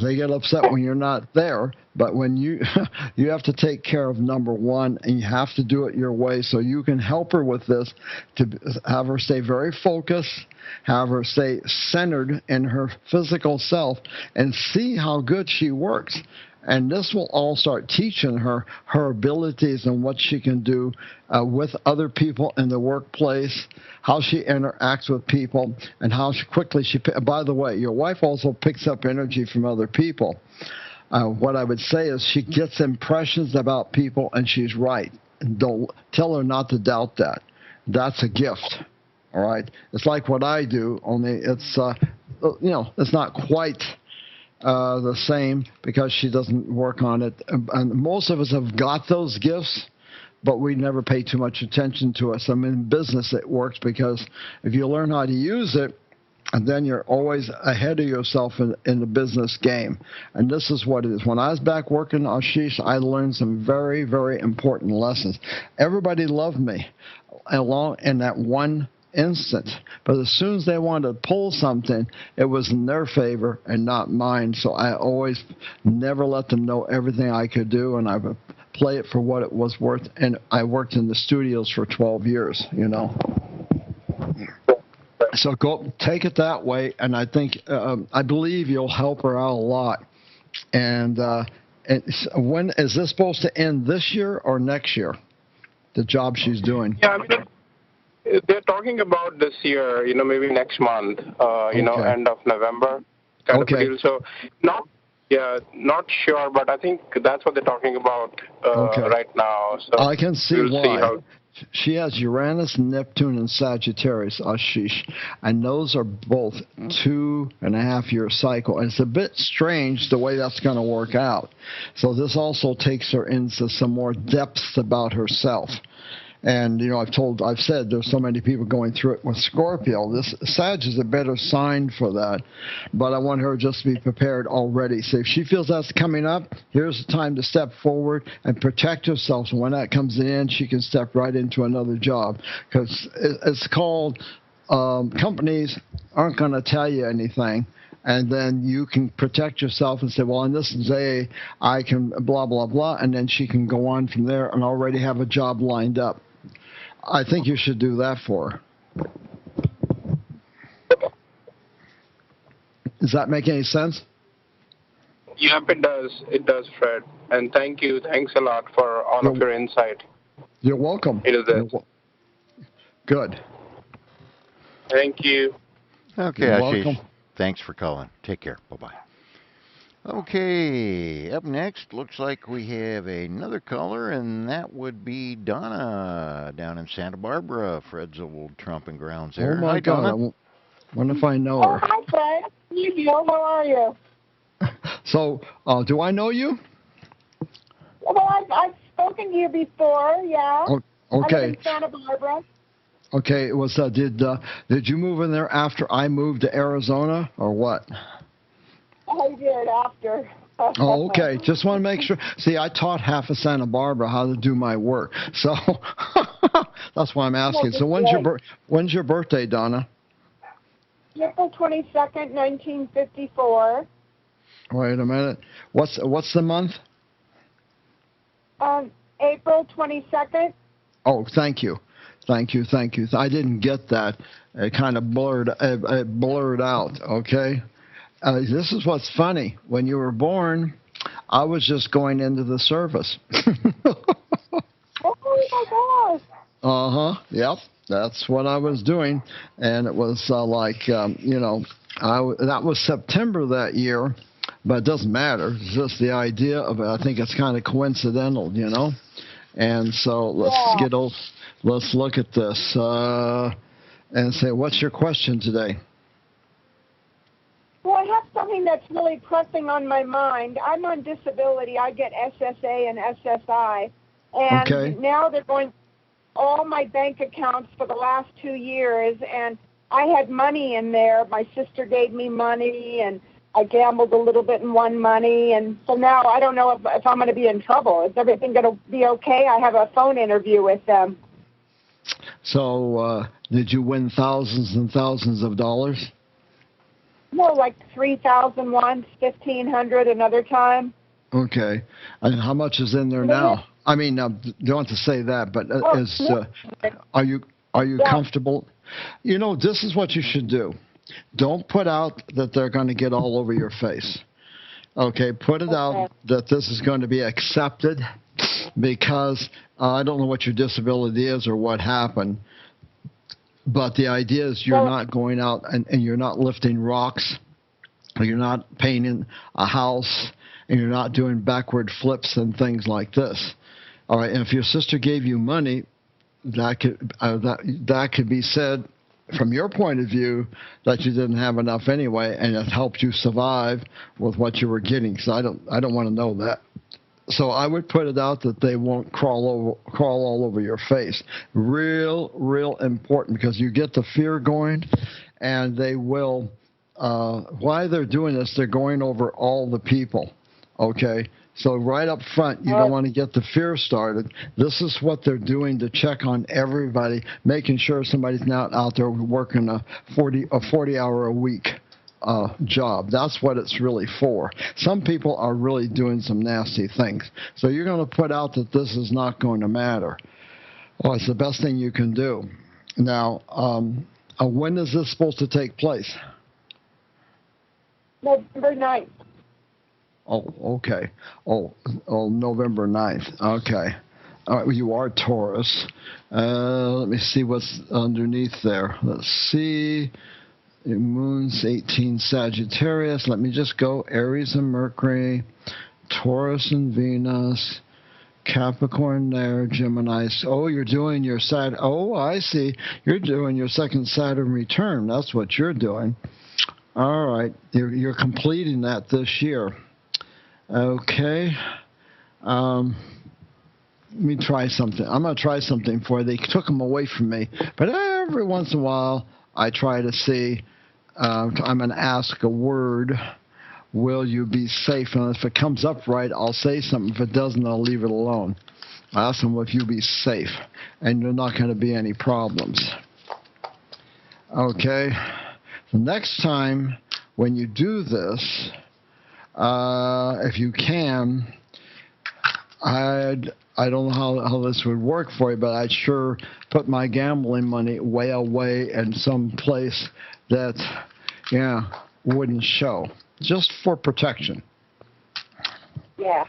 They get upset when you're not there, but when you have to take care of number one, and you have to do it your way, so you can help her with this, to have her stay very focused, have her stay centered in her physical self, and see how good she works. And this will all start teaching her abilities and what she can do with other people in the workplace, how she interacts with people, and how quickly by the way, your wife also picks up energy from other people. What I would say is she gets impressions about people, and she's right. Don't tell her not to doubt that. That's a gift. All right? It's like what I do, only it's not quite the same, because she doesn't work on it. And most of us have got those gifts, but we never pay too much attention to it. So in business, it works, because if you learn how to use it, and then you're always ahead of yourself in the business game. And this is what it is. When I was back working, Ashish, I learned some very, very important lessons. Everybody loved me along in that one instant, but as soon as they wanted to pull something, it was in their favor and not mine. So I always never let them know everything I could do, and I would play it for what it was worth. And I worked in the studios for 12 years, So go take it that way, and I think I believe you'll help her out a lot. And when is this supposed to end? This year or next year? The job she's doing. Yeah, they're talking about this year, maybe next month, end of November kind of a deal. So not sure, but I think that's what they're talking about right now. So I can see why. See she has Uranus, Neptune, and Sagittarius, Ashish, and those are both 2.5-year cycle. And it's a bit strange the way that's going to work out. So this also takes her into some more depths about herself. And, I've said there's so many people going through it with Scorpio. This Sag is a better sign for that. But I want her just to be prepared already. So if she feels that's coming up, here's the time to step forward and protect herself. So when that comes in, she can step right into another job. Because it's called companies aren't going to tell you anything. And then you can protect yourself and say, well, in this day, I can blah, blah, blah. And then she can go on from there and already have a job lined up. I think you should do that for her. Does that make any sense? Yep, it does. It does, Fred. And thank you. Thanks a lot for all of your insight. You're welcome. It is it. Good. Thank you. Okay, You're Ashish. welcome. Thanks for calling. Take care. Bye-bye. Okay, up next, looks like we have another caller, and that would be Donna down in Santa Barbara, Fred's old tromping grounds there. Oh, my Hi, God. Donna. I wonder if I know Oh, her. hi, Fred. How are you? So, do I know you? Well, I've spoken to you before, yeah. Oh, I live okay. in Santa Barbara. Okay, it was, did you move in there after I moved to Arizona, or what? I did after. Oh, okay. Just want to make sure. See, I taught half of Santa Barbara how to do my work, so that's why I'm asking. So when's your birthday, Donna? April 22nd, 1954. Wait a minute. What's the month? April 22nd. Oh, thank you. I didn't get that. It kind of blurred out. Okay. This is what's funny. When you were born, I was just going into the service. Oh my gosh. Yep. That's what I was doing, and it was that was September that year, but it doesn't matter. It's just the idea of it. I think it's kind of coincidental. And so Yeah. let's look at this and say, what's your question today? Well, I have something that's really pressing on my mind. I'm on disability. I get SSA and SSI, and Okay. now they're going all my bank accounts for the last 2 years, and I had money in there. My sister gave me money, and I gambled a little bit and won money, and so now I don't know if I'm going to be in trouble. Is everything going to be okay? I have a phone interview with them. So did you win thousands and thousands of dollars? No, like 3,000 once, 1,500 another time. Okay. And how much is in there now? I mean, don't have to say that, but are you Yeah. comfortable? This is what you should do. Don't put out that they're going to get all over your face. Okay, put it out that this is going to be accepted, because I don't know what your disability is or what happened, but the idea is you're not going out and you're not lifting rocks, or you're not painting a house, and you're not doing backward flips and things like this. All right, and if your sister gave you money, that could be said from your point of view that you didn't have enough anyway, and it helped you survive with what you were getting. So I don't want to know that. So I would put it out that they won't crawl all over your face. Real important, because you get the fear going, and they will. Why they're doing this? They're going over all the people. Okay. So right up front, you don't want to get the fear started. This is what they're doing to check on everybody, making sure somebody's not out there working a 40-hour a week job. That's what it's really for. Some people are really doing some nasty things. So you're going to put out that this is not going to matter. Well, it's the best thing you can do. Now, when is this supposed to take place? November 9th. Oh, okay. Oh, November 9th. Okay. All right, well, you are Taurus. Let me see what's underneath there. Let's see. Your moon's 18 Sagittarius. Let me just go. Aries and Mercury, Taurus and Venus, Capricorn there, Gemini. Oh, you're doing your Saturn. Oh, I see. You're doing your second Saturn return. That's what you're doing. All right. You're completing that this year. Okay. Let me try something. I'm going to try something for you. They took them away from me. But every once in a while, I try to see. I'm going to ask a word. Will you be safe? And if it comes up right, I'll say something. If it doesn't, I'll leave it alone. I ask them if you be safe. And there's not going to be any problems. Okay. The next time when you do this, if you can, I don't know how this would work for you, but I'd sure put my gambling money way away in some place that, wouldn't show, just for protection. Yeah.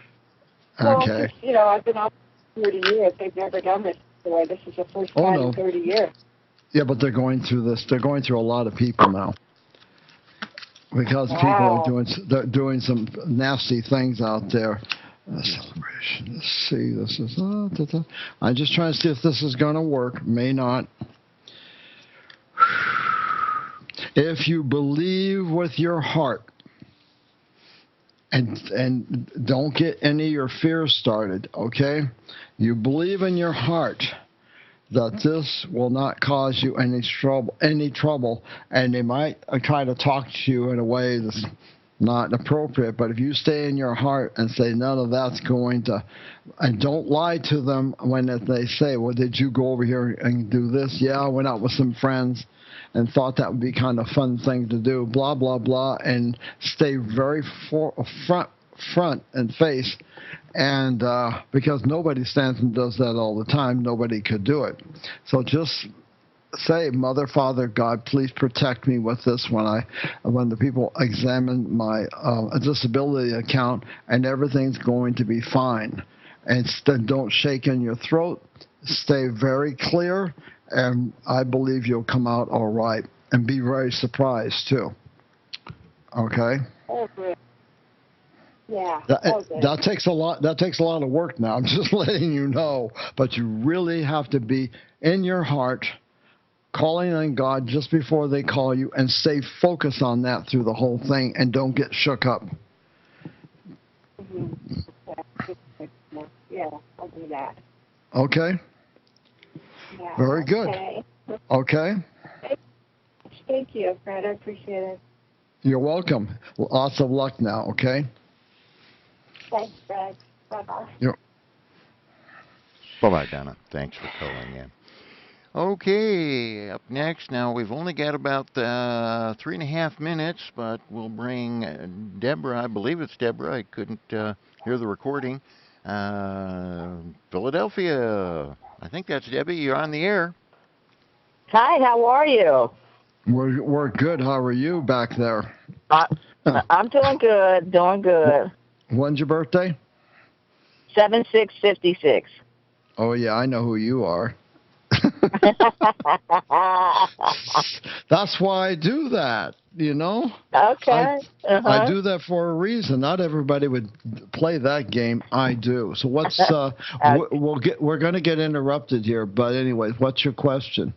Well, Okay. just, I've been out 30 years. They've never done this before. This is the first time in 30 years. Yeah, but they're going through this. They're going through a lot of people now. Because Wow. people are doing some nasty things out there. Celebration. Let's see. This is. I'm just trying to see if this is going to work. May not. If you believe with your heart, and don't get any of your fears started, okay? You believe in your heart that this will not cause you any trouble, and they might try to talk to you in a way that's not appropriate, but if you stay in your heart and say none of that's going to, and don't lie to them when they say, well, did you go over here and do this? Yeah, I went out with some friends and thought that would be kind of fun thing to do, blah, blah, blah, and stay very front and face. And because nobody stands and does that all the time, nobody could do it. So just say, Mother, Father, God, please protect me with this when the people examine my disability account, and everything's going to be fine. And don't shake in your throat. Stay very clear, and I believe you'll come out all right. And be very surprised too. Okay. Oh, good. Yeah. That takes a lot. That takes a lot of work. Now I'm just letting you know, but you really have to be in your heart, calling on God just before they call you, and stay focused on that through the whole thing, and don't get shook up. Mm-hmm. Yeah, I'll do that. Okay. Yeah. Very good. Okay. Thank you, Fred. I appreciate it. You're welcome. Lots of luck now. Okay. Thanks, Fred. Bye-bye. Bye-bye, Donna. Thanks for calling in. Okay, up next, now we've only got about 3.5 minutes, but we'll bring Deborah. I believe it's Deborah. I couldn't hear the recording. Philadelphia. I think that's Debbie. You're on the air. Hi, how are you? We're good. How are you back there? I'm doing good, doing good. When's your birthday? 7656. Oh, yeah, I know who you are. That's why I do that, you know? Okay. I do that for a reason. Not everybody would play that game. I do. So what's we're going to get interrupted here, but anyway, what's your question?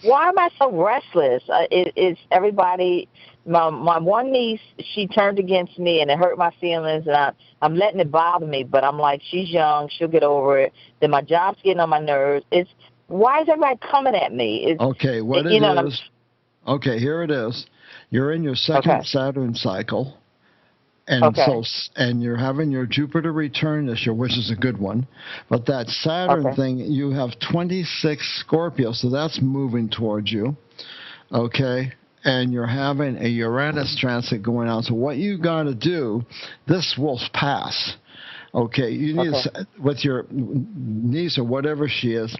Why am I so restless? It's everybody. My one niece, she turned against me, and it hurt my feelings, and I'm letting it bother me. But I'm like, she's young, she'll get over it. Then my job's getting on my nerves. Why is everybody coming at me? Okay, what it is. Okay, here it is. You're in your second Saturn cycle. And and you're having your Jupiter return this year, which is a good one. But that Saturn thing, you have 26 Scorpio, so that's moving towards you. Okay? And you're having a Uranus transit going on. So what you got to do, this will pass. Okay? You need to, with your niece or whatever she is,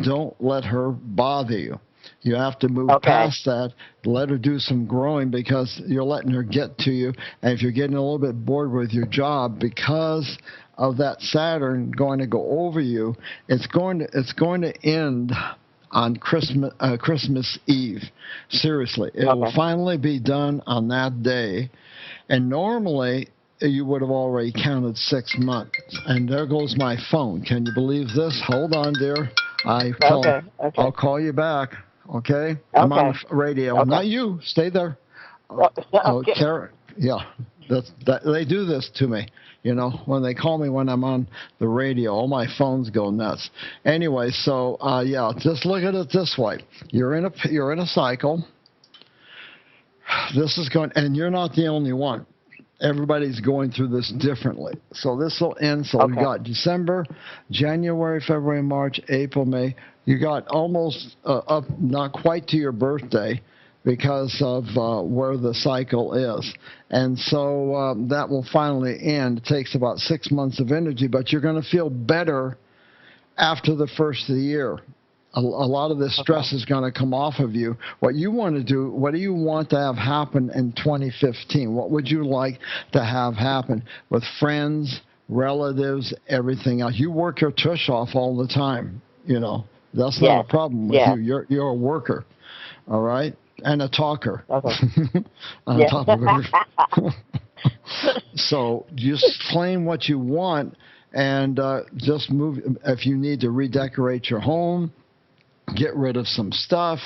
don't let her bother you. You have to move past that, let her do some growing, because you're letting her get to you. And if you're getting a little bit bored with your job because of that Saturn going to go over you, it's going to end on Christmas Eve. Seriously, it will finally be done on that day. And normally you would have already counted 6 months. And there goes my phone. Can you believe this? Hold on, dear. I'll call you back. Okay? I'm on the radio. Not you. Stay there. Karen, yeah. They do this to me. You know, when they call me when I'm on the radio, all my phones go nuts. Anyway, so just look at it this way. You're in a cycle. This is going, and you're not the only one. Everybody's going through this differently. So this will end. So we got December, January, February, March, April, May. You got almost up, not quite to your birthday, because of where the cycle is. And so that will finally end. It takes about 6 months of energy, but you're going to feel better after the first of the year. A lot of this stress is going to come off of you. What you want to do, what do you want to have happen in 2015? What would you like to have happen with friends, relatives, everything else? You work your tush off all the time, you know. That's not a problem with you. You're a worker, all right, and a talker. On top of it. So just claim what you want, and just move. If you need to redecorate your home, get rid of some stuff,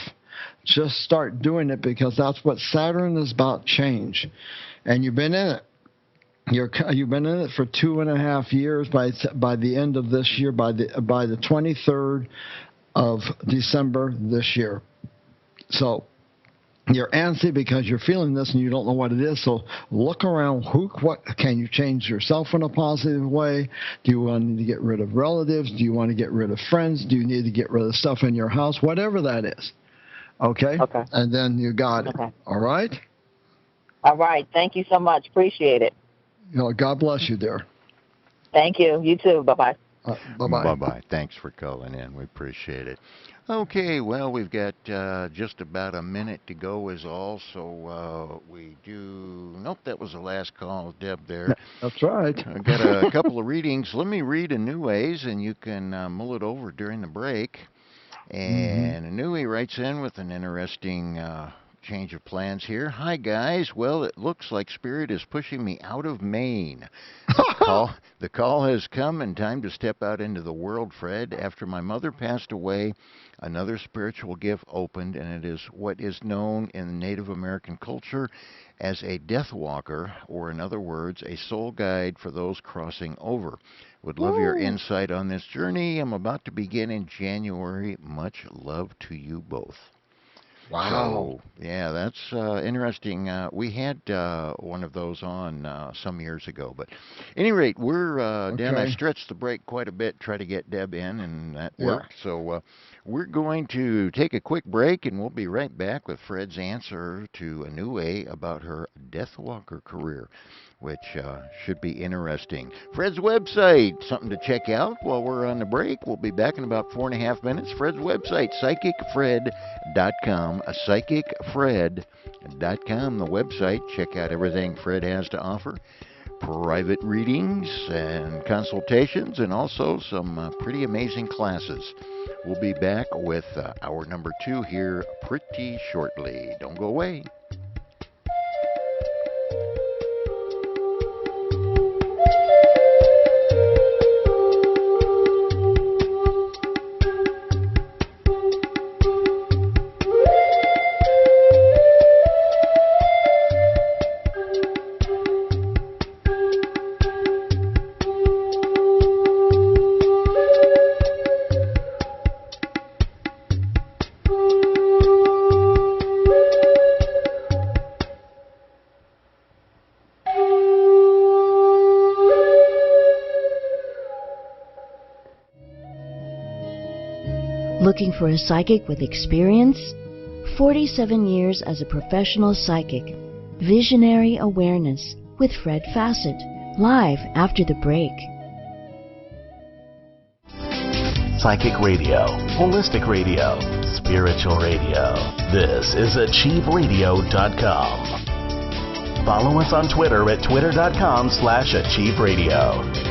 just start doing it, because that's what Saturn is about, change. And you've been in it. You've been in it for 2.5 years. By the end of this year, by the 23rd of December this year. So you're antsy because you're feeling this and you don't know what it is. So look around. What can you change yourself in a positive way? Do you want to get rid of relatives? Do you want to get rid of friends? Do you need to get rid of stuff in your house? Whatever that is. Okay? And then you got it. All right? All right. Thank you so much. Appreciate it. You know, God bless you, dear. Thank you. You too. Bye-bye. Bye-bye. Bye-bye. Thanks for calling in. We appreciate it. Okay, well, we've got just about a minute to go is all, so we do. Nope, that was the last call, Deb. There, That's right. I got a couple of readings. Let me read a new ways, and you can mull it over during the break. Hmm. And Anui writes in with an interesting change of plans here. Hi, guys. Well, it looks like Spirit is pushing me out of Maine. The call has come and time to step out into the world, Fred. After my mother passed away, another spiritual gift opened, and it is what is known in Native American culture as a death walker, or in other words, a soul guide for those crossing over. Would love your Woo. insight on this journey. I'm about to begin in January. Much love to you both. Wow. So, yeah, that's interesting. We had one of those on some years ago. But any rate, we're Dan. I Okay. stretched the break quite a bit, try to get Deb in, and that Yeah. worked. So we're going to take a quick break, and we'll be right back with Fred's answer to Anue about her Deathwalker career, which should be interesting. Fred's website, something to check out while we're on the break. We'll be back in about 4.5 minutes. Fred's website, psychicfred.com, psychicfred.com, the website. Check out everything Fred has to offer. Private readings and consultations, and also some pretty amazing classes. We'll be back with hour number 2 here pretty shortly. Don't go away. Looking for a psychic with experience? 47 years as a professional psychic. Visionary Awareness with Fred Fassett. Live after the break. Psychic radio, holistic radio, spiritual radio. This is AchieveRadio.com. Follow us on Twitter at twitter.com/AchieveRadio.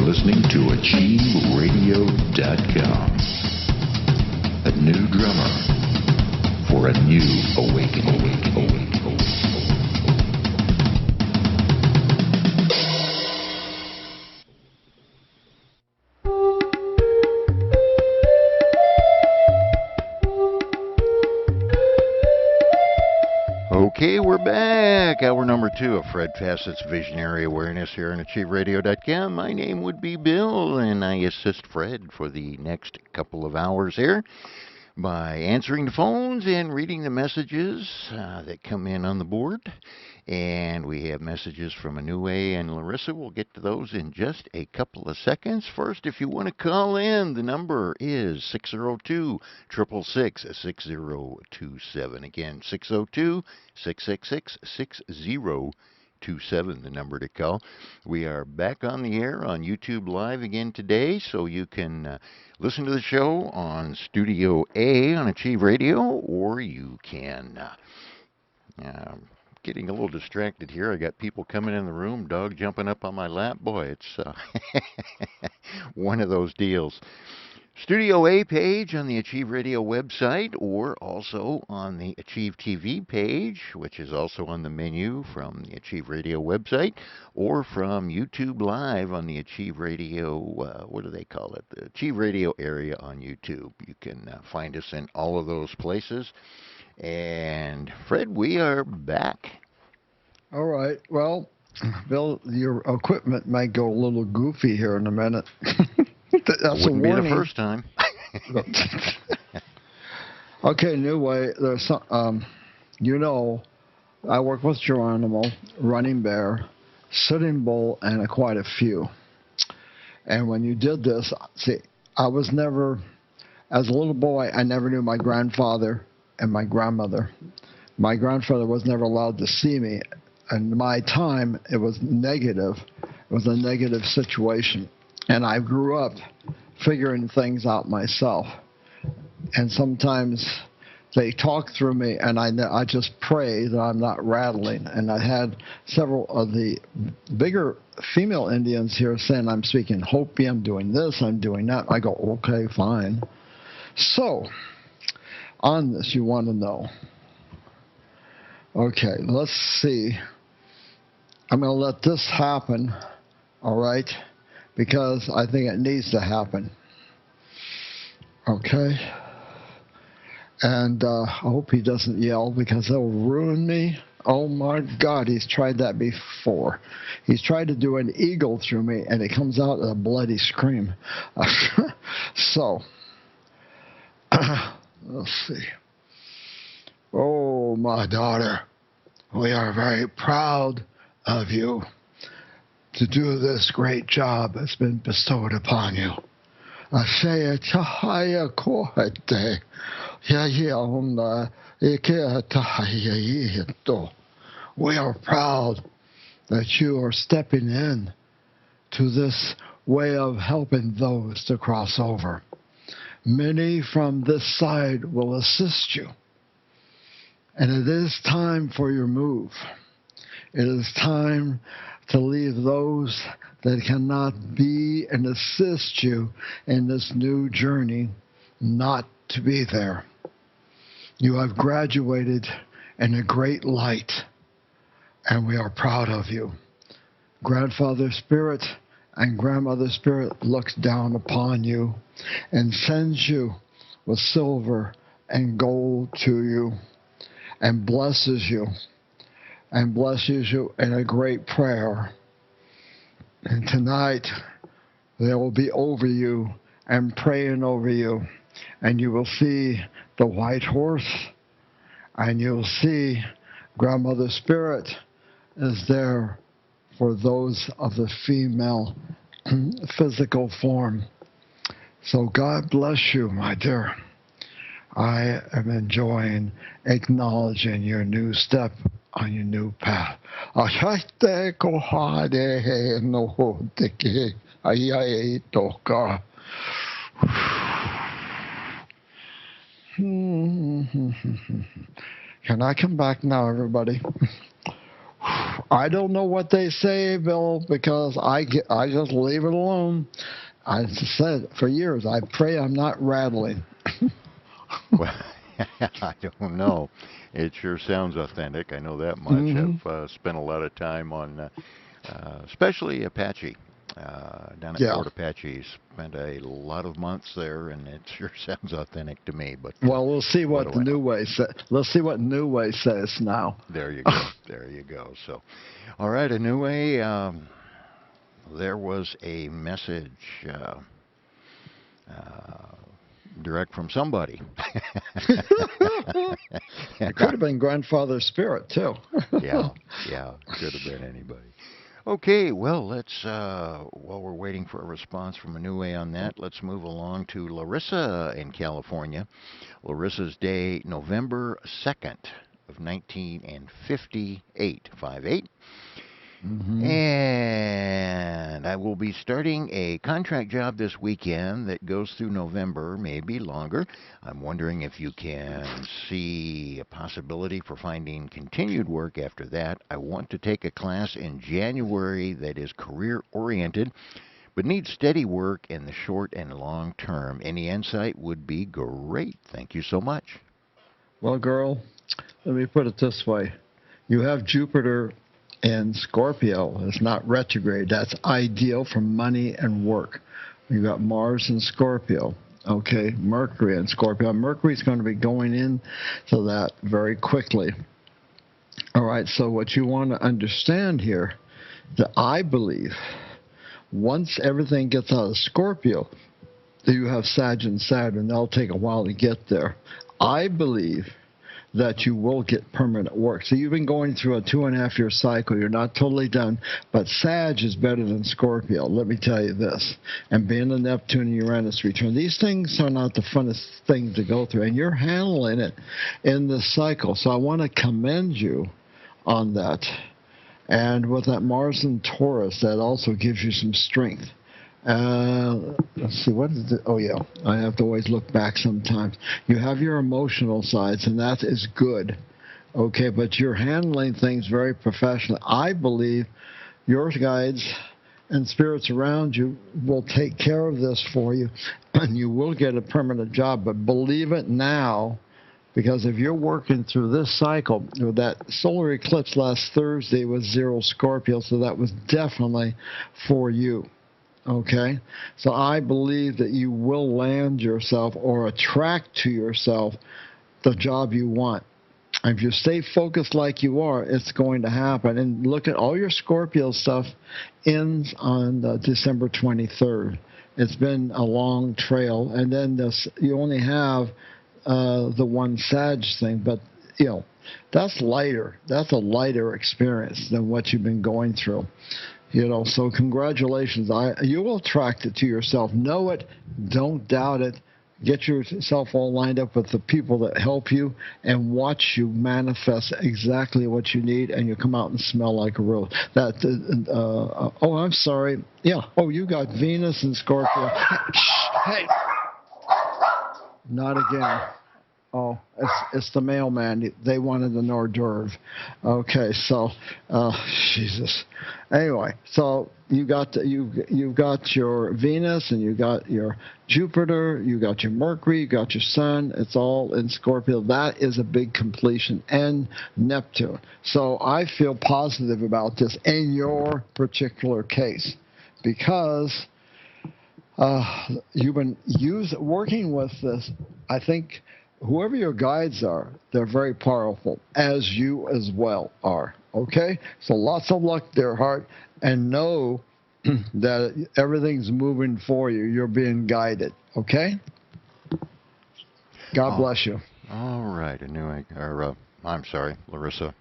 listening to AchieveRadio.com. A new drummer for a new awakening. Okay, we're back. Hour number 2 of Fred Fassett's Visionary Awareness here on AchieveRadio.com. My name would be Bill, and I assist Fred for the next couple of hours here by answering the phones and reading the messages that come in on the board. And we have messages from Anue and Larissa. We'll get to those in just a couple of seconds. First, if you want to call in, the number is 602-666-6027. Again, 602-666-6027, the number to call. We are back on the air on YouTube Live again today, so you can listen to the show on Studio A on Achieve Radio, or you can... getting a little distracted here. I got people coming in the room, dog jumping up on my lap. Boy, it's one of those deals. Studio A page on the Achieve Radio website, or also on the Achieve TV page, which is also on the menu from the Achieve Radio website, or from YouTube Live on the Achieve Radio, what do they call it? The Achieve Radio area on YouTube. You can find us in all of those places. And Fred, we are back. All right. Well, Bill, your equipment might go a little goofy here in a minute. That's Wouldn't be the first time. Okay, new way. There's some, I work with Geronimo, Running Bear, Sitting Bull, and quite a few. And when you did this, see, I was never, as a little boy, I never knew my grandfather and my grandmother. My grandfather was never allowed to see me. And my time, it was negative. It was a negative situation. And I grew up figuring things out myself. And sometimes they talk through me, and I just pray that I'm not rattling. And I had several of the bigger female Indians here saying I'm speaking Hopi, I'm doing this, I'm doing that. I go, okay, fine. So, on this, you want to know. Okay, let's see. I'm going to let this happen, all right, because I think it needs to happen. Okay? And I hope he doesn't yell, because it'll ruin me. Oh, my God, he's tried that before. He's tried to do an eagle through me, and it comes out a bloody scream. So, let's see. Oh, my daughter, we are very proud of you to do this great job that's been bestowed upon you. We are proud that you are stepping in to this way of helping those to cross over. Many from this side will assist you. And it is time for your move. It is time to leave those that cannot be and assist you in this new journey not to be there. You have graduated in a great light, and we are proud of you. Grandfather Spirit and Grandmother Spirit looks down upon you and sends you with silver and gold to you, and blesses you in a great prayer. And tonight, they will be over you and praying over you, and you will see the white horse, and you'll see Grandmother Spirit is there for those of the female physical form. So God bless you, my dear. I am enjoying acknowledging your new step on your new path. Can I come back now, everybody? I don't know what they say, Bill, because I just leave it alone. I said for years, I pray I'm not rattling. Well, I don't know. It sure sounds authentic. I know that much. Hmm. I've spent a lot of time on, especially Apache, down at Yeah. Fort Apache. Spent a lot of months there, and it sure sounds authentic to me. But Well, we'll see what what do the I new know? way says. Let's see what new way says now. There you go. There you go. So, all right, Anue, there was a message uh, direct from somebody. It could have been grandfather's spirit too. Yeah, yeah, could have been anybody. Okay, well, while we're waiting for a response from Anue on that, let's move along to Larissa in California. Larissa's day, November 2nd of 1958, 58. Hmm. And I will be starting a contract job this weekend that goes through November, maybe longer. I'm wondering if you can see a possibility for finding continued work after that. I want to take a class in January that is career oriented, but needs steady work in the short and long term. Any insight would be great. Thank you so much. Well, girl, let me put it this way. You have Jupiter in Scorpio. It's not retrograde. That's ideal for money and work. You got Mars in Scorpio. Okay, Mercury in Scorpio. Mercury's going to be going in to that very quickly. All right, so what you want to understand here, that I believe once everything gets out of Scorpio, you have Sag and Saturn. That'll take a while to get there. I believe that you will get permanent work. So you've been going through a 2.5 year cycle. You're not totally done, but Sag is better than Scorpio. Let me tell you this. And being a Neptune and Uranus return, these things are not the funnest thing to go through, and you're handling it in this cycle. So I want to commend you on that. And with that Mars and Taurus, that also gives you some strength. Let's see, what is it? Oh, yeah, I have to always look back sometimes. You have your emotional sides, and that is good, okay, but you're handling things very professionally. I believe your guides and spirits around you will take care of this for you, and you will get a permanent job, but believe it now, because if you're working through this cycle, that solar eclipse last Thursday was 0 Scorpio, so that was definitely for you. Okay, so I believe that you will land yourself or attract to yourself the job you want. If you stay focused like you are, it's going to happen. And look at all your Scorpio stuff ends on December 23rd. It's been a long trail, and then you only have the one Sag thing, but that's lighter. That's a lighter experience than what you've been going through. So congratulations. You will attract it to yourself. Know it. Don't doubt it. Get yourself all lined up with the people that help you and watch you manifest exactly what you need, and you come out and smell like a rose. Oh, I'm sorry. Yeah. Oh, you got Venus and Scorpio. Hey. Not again. Oh, it's the mailman. They wanted an hors d'oeuvre. Okay, so, Jesus. Anyway, so you've got your Venus, and you got your Jupiter, you got your Mercury, you got your Sun. It's all in Scorpio. That is a big completion, and Neptune. So I feel positive about this in your particular case, because you've been working with this. I think whoever your guides are, they're very powerful, as you as well are. Okay? So lots of luck there, Heart, and know that everything's moving for you. You're being guided. Okay? God bless you. All right, I'm sorry, Larissa.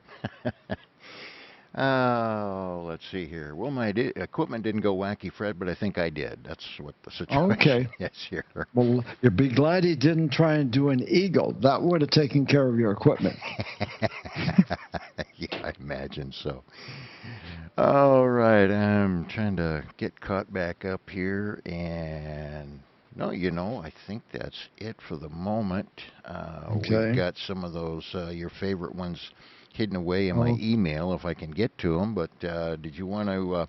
Let's see here. Well, my equipment didn't go wacky, Fred, but I think I did. That's what the situation is here. Well, you'll be glad he didn't try and do an eagle. That would have taken care of your equipment. Yeah, I imagine so. All right, I'm trying to get caught back up here, and no, I think that's it for the moment. Okay. We've got some of those, your favorite ones hidden away in my email if I can get to them. But did you want to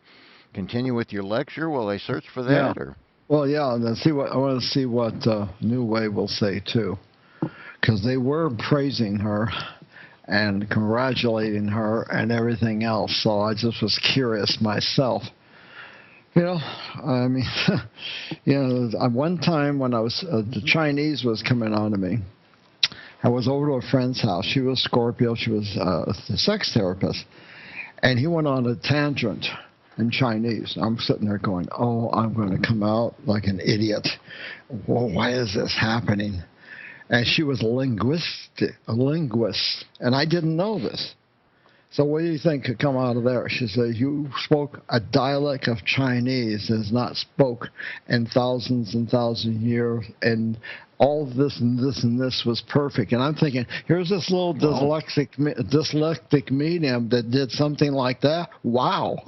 continue with your lecture while I search for that? Or? Well, yeah, and I want to see what New Way will say, too. Because they were praising her and congratulating her and everything else. So I just was curious myself. I mean, one time when I was, the Chinese was coming on to me, I was over to a friend's house. She was Scorpio. She was a sex therapist. And he went on a tangent in Chinese. I'm sitting there going, oh, I'm going to come out like an idiot. Well, why is this happening? And she was a linguist, and I didn't know this. So what do you think could come out of there? She said, you spoke a dialect of Chinese that is not spoke in thousands and thousands of years, and all this and this and this was perfect. And I'm thinking, here's this little dyslexic medium that did something like that. Wow.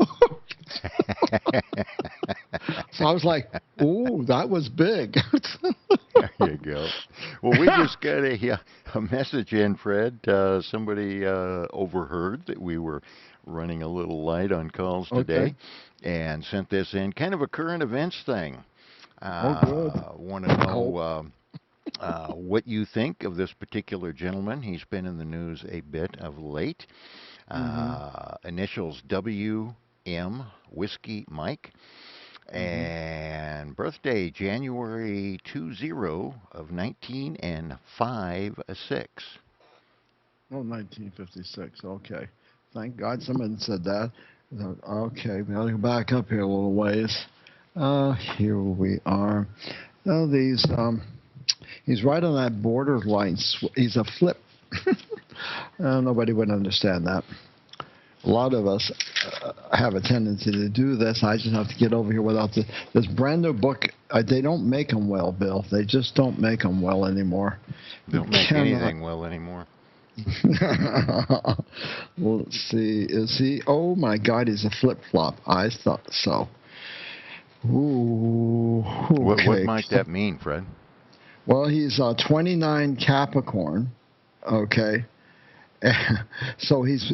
So I was like, ooh, that was big. There you go. Well, we just got a message in, Fred. Somebody overheard that we were running a little light on calls today and sent this in. Kind of a current events thing. Want to know what you think of this particular gentleman. He's been in the news a bit of late. Initials WM, Whiskey Mike. And birthday, January 20 of 1956. Oh, 1956. Okay. Thank God someone said that. Okay, we got to go back up here a little ways. Here we are. Now he's right on that borderline. He's a flip. Nobody would understand that. A lot of us have a tendency to do this. I just have to get over here without this brand new book. They don't make them well, Bill. They just don't make them well anymore. They don't make anything well anymore. Well, let's see. Is he? Oh, my God, he's a flip-flop. I thought so. Ooh. Okay. What might that mean, Fred? Well, he's 29 Capricorn. Okay. So he's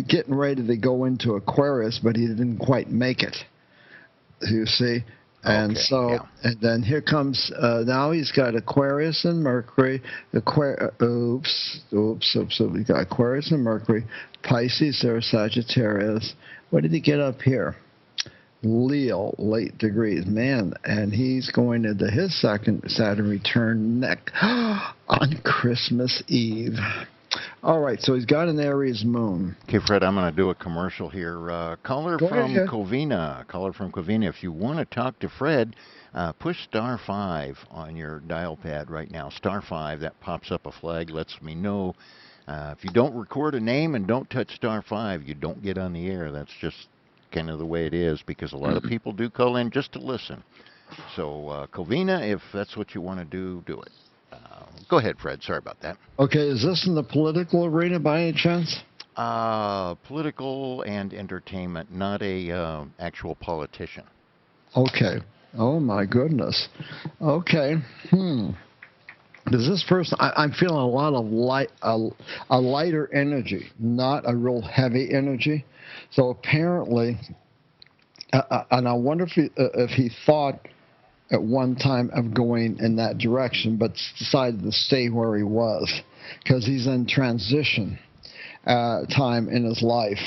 getting ready to go into Aquarius, but he didn't quite make it. You see? And and then here comes, now he's got Aquarius and Mercury. Oops. We got Aquarius and Mercury, Pisces there, Sagittarius. What did he get up here? Leo, late degrees. Man, and he's going into his second Saturn return on Christmas Eve. All right, so he's got an Aries moon. Okay, Fred, I'm going to do a commercial here. Caller from Covina. If you want to talk to Fred, push *5 on your dial pad right now. *5, that pops up a flag, lets me know. If you don't record a name and don't touch *5, you don't get on the air. That's just kind of the way it is, because a lot of people do call in just to listen. So, Covina, if that's what you want to do, do it. Go ahead, Fred. Sorry about that. Okay, is this in the political arena by any chance? Political and entertainment, not a actual politician. Okay. Oh, my goodness. Okay. Does this person, I'm feeling a lot of a lighter energy, not a real heavy energy. So apparently, and I wonder if he thought at one time of going in that direction, but decided to stay where he was, because he's in transition time in his life.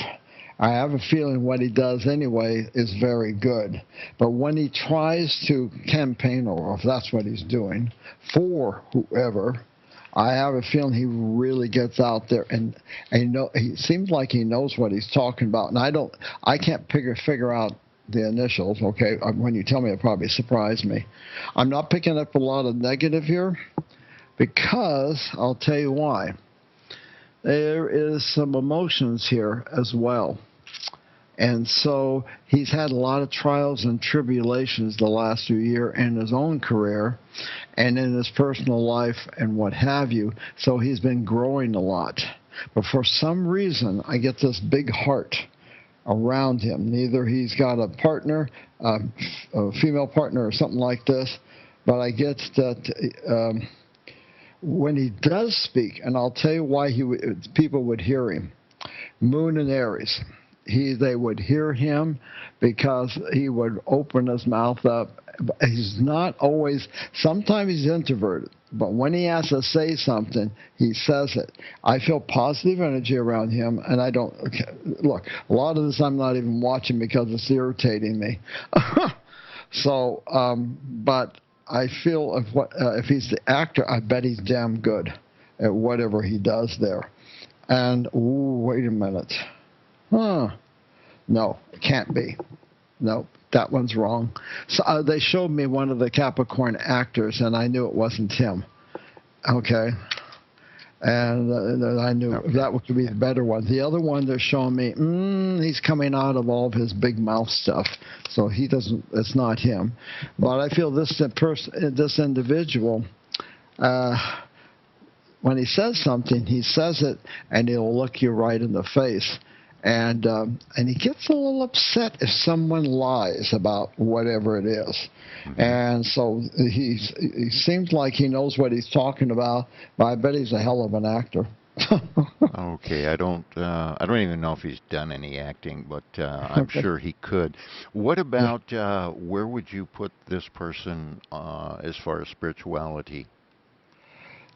I have a feeling what he does anyway is very good. But when he tries to campaign, or if that's what he's doing, for whoever, I have a feeling he really gets out there, and he seems like he knows what he's talking about. And I can't figure out the initials. Okay, when you tell me, it probably surprised me. I'm not picking up a lot of negative here, because I'll tell you why. There is some emotions here as well. And so he's had a lot of trials and tribulations the last few years in his own career and in his personal life and what have you. So he's been growing a lot. But for some reason, I get this big heart around him. Either he's got a partner, a female partner or something like this, but I get that when he does speak, and I'll tell you why people would hear him. Moon and Aries. They would hear him because he would open his mouth up. He's not always. Sometimes he's introverted, but when he has to say something, he says it. I feel positive energy around him, and I don't look. A lot of this I'm not even watching because it's irritating me. So, but I feel if he's the actor, I bet he's damn good at whatever he does there. And wait a minute. Huh. No, it can't be. No, that one's wrong. So they showed me one of the Capricorn actors, and I knew it wasn't him. Okay. And I knew that would be the better one. The other one they're showing me, he's coming out of all of his big mouth stuff. So he doesn't, it's not him. But I feel this individual, when he says something, he says it, and he'll look you right in the face. And he gets a little upset if someone lies about whatever it is. And so he seems like he knows what he's talking about, but I bet he's a hell of an actor. Okay, I don't even know if he's done any acting, but I'm sure he could. What about where would you put this person as far as spirituality?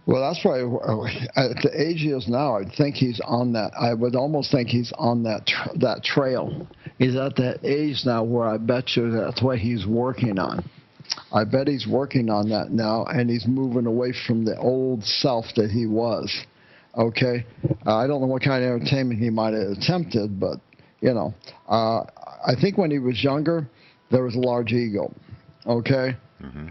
Well, that's why at the age he is now, I'd think he's on that. I would almost think he's on that trail. He's at that age now where I bet you that's what he's working on. I bet he's working on that now, and he's moving away from the old self that he was. Okay? I don't know what kind of entertainment he might have attempted, but, I think when he was younger, there was a large ego. Okay?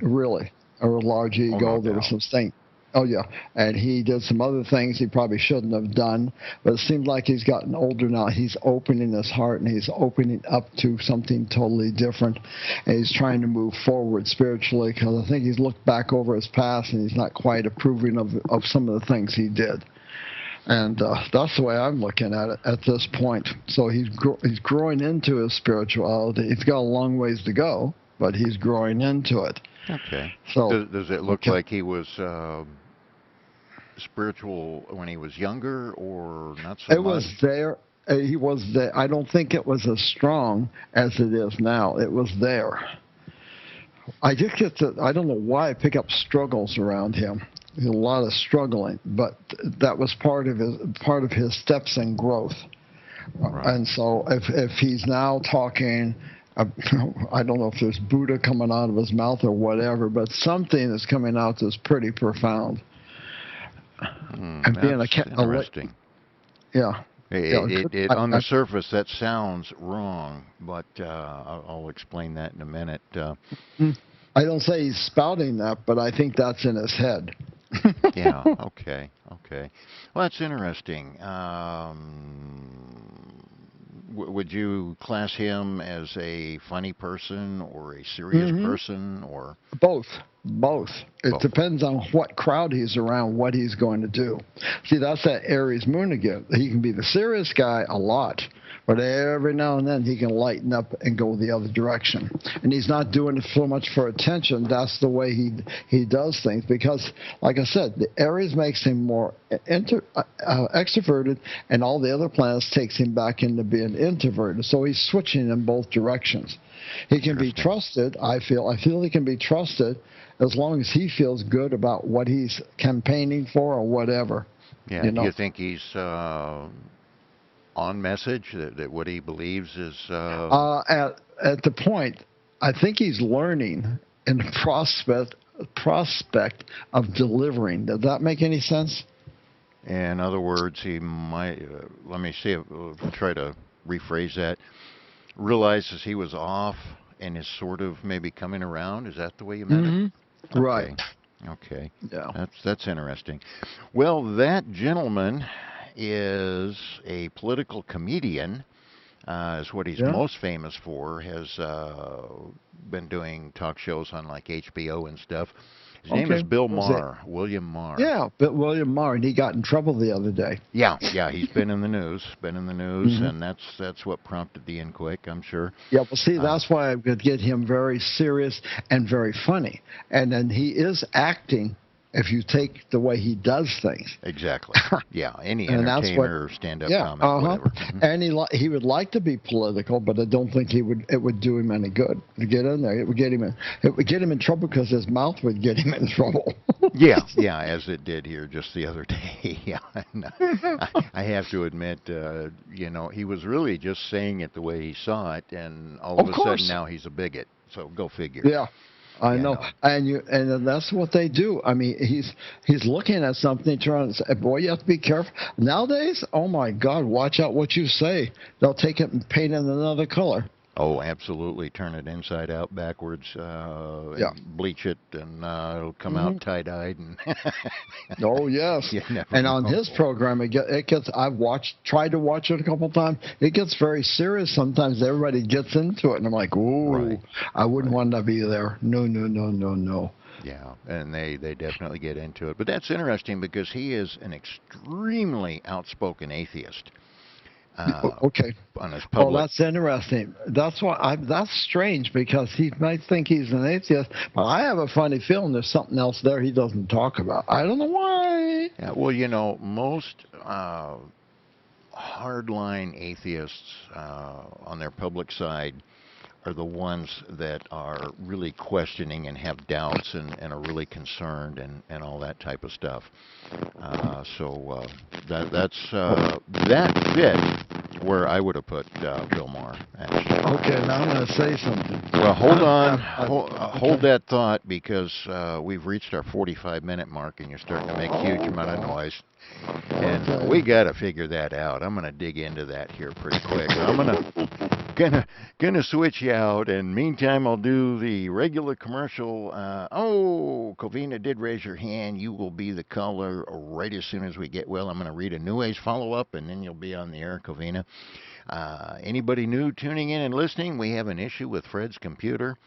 Really. There was a large ego. Oh, no there was some things. Oh, yeah. And he did some other things he probably shouldn't have done. But it seems like he's gotten older now. He's opening his heart, and he's opening up to something totally different. And he's trying to move forward spiritually, because I think he's looked back over his past, and he's not quite approving of some of the things he did. And that's the way I'm looking at it at this point. So he's growing into his spirituality. He's got a long ways to go, but he's growing into it. Okay. So does it look like he was spiritual when he was younger, or not so much? It was there. He was there. I don't think it was as strong as it is now. It was there. I just I don't know why I pick up struggles around him. There's a lot of struggling, but that was part of his steps in growth. Right. And so if he's now talking, I don't know if there's Buddha coming out of his mouth or whatever, but something is coming out that's pretty profound. And being interesting. Yeah. On the surface, that sounds wrong, but I'll explain that in a minute. I don't say he's spouting that, but I think that's in his head. Yeah, okay. Well, that's interesting. Would you class him as a funny person or a serious person, or both? It depends on what crowd he's around, what he's going to do. See, that's that Aries moon again. He can be the serious guy a lot, but every now and then he can lighten up and go the other direction. And he's not doing it so much for attention. That's the way he does things, because, like I said, the Aries makes him more extroverted, and all the other planets takes him back into being introverted. So he's switching in both directions. He can be trusted, I feel he can be trusted as long as he feels good about what he's campaigning for or whatever. Yeah, do you think he's on message, that what he believes is... At the point, I think he's learning in the prospect of delivering. Does that make any sense? In other words, he might, let me see, try to rephrase that, realizes he was off and is sort of maybe coming around. Is that the way you meant it? Okay. Right. Okay. Yeah. That's interesting. Well, that gentleman is a political comedian, is what he's most famous for. Has been doing talk shows on like HBO and stuff. His name is Bill Maher, William Maher. Yeah, William Maher, and he got in trouble the other day. Yeah, he's been in the news, and that's what prompted the inquiry, I'm sure. Yeah, well, see, that's why I could get him very serious and very funny. And then he is acting if you take the way he does things. Exactly. Yeah, any And that's what, entertainer, stand-up yeah, comic, whatever. Mhm. and he would like to be political, but I don't think it would do him any good to get in there. It would get him in trouble because his mouth would get him in trouble. Yeah, yeah, as it did here just the other day. Yeah, and, I have to admit, he was really just saying it the way he saw it, and all of Of a sudden course. now he's a bigot. So go figure. Yeah. I You know, know. and that's what they do. I mean, he's looking at something, trying to say, "Boy, you have to be careful." Nowadays, oh my God, watch out what you say. They'll take it and paint it another color. Oh, absolutely. Turn it inside out, backwards, Yeah. and bleach it, and it'll come Hmm. out tie-dyed. And Oh yes. you never And on know. his program, it gets. I've tried to watch it a couple times. It gets very serious sometimes. Everybody gets into it, and I'm like, "Ooh, Right. I wouldn't want to be there." No, no, no, no, no. Yeah, and they definitely get into it. But that's interesting because he is an extremely outspoken atheist. Uh, Okay. on his Well, public. that's interesting. That's strange because he might think he's an atheist, but I have a funny feeling there's something else there he doesn't talk about. I don't know why. Yeah, well, most hardline atheists on their public side are the ones that are really questioning and have doubts and are really concerned and all that type of stuff. So that fit where I would have put Bill Maher, actually. Okay, now I'm going to say something. Well, hold on. Okay. Hold that thought because we've reached our 45-minute mark and you're starting to make a huge amount of noise. And Okay. we got to figure that out. I'm going to dig into that here pretty quick. I'm gonna switch you out, and meantime I'll do the regular commercial. Covina did raise your hand. You will be the caller right as soon as we get well. I'm going to read a New Age follow-up, and then you'll be on the air, Covina. Anybody new tuning in and listening? We have an issue with Fred's computer.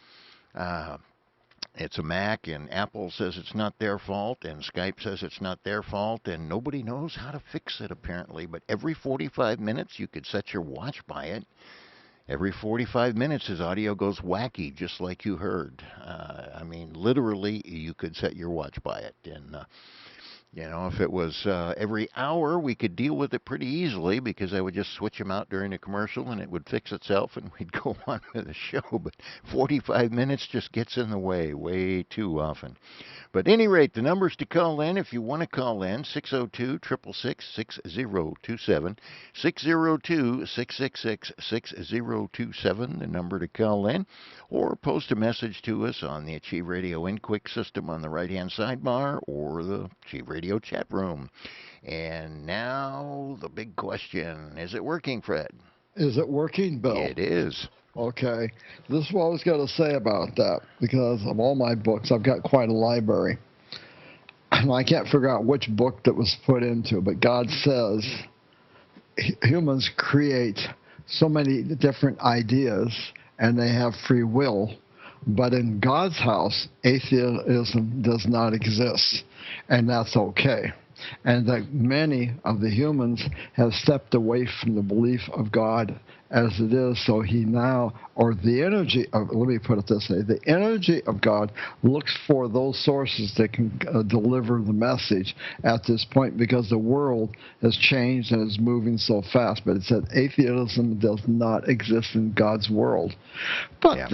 It's a Mac, and Apple says it's not their fault, and Skype says it's not their fault, and nobody knows how to fix it apparently. But every 45 minutes, you could set your watch by it. Every 45 minutes, his audio goes wacky, just like you heard. I mean, literally, you could set your watch by it. And if it was every hour, we could deal with it pretty easily because I would just switch them out during a commercial and it would fix itself and we'd go on with the show. But 45 minutes just gets in the way too often. But at any rate, the numbers to call in, if you want to call in, 602-666-6027, 602-666-6027, the number to call in, or post a message to us on the Achieve Radio InQuick system on the right-hand sidebar or the Achieve Radio chat room. And now the big question, is it working, Fred? Is it working, Bill? It is. Okay. This is what I was going to say about that because of all my books. I've got quite a library. And I can't figure out which book that was put into, but God says humans create so many different ideas and they have free will. But in God's house, atheism does not exist, and that's okay. And that many of the humans have stepped away from the belief of God as it is. So he now, or the energy of, let me put it this way, the energy of God looks for those sources that can deliver the message at this point because the world has changed and is moving so fast. But it said atheism does not exist in God's world. But Yeah.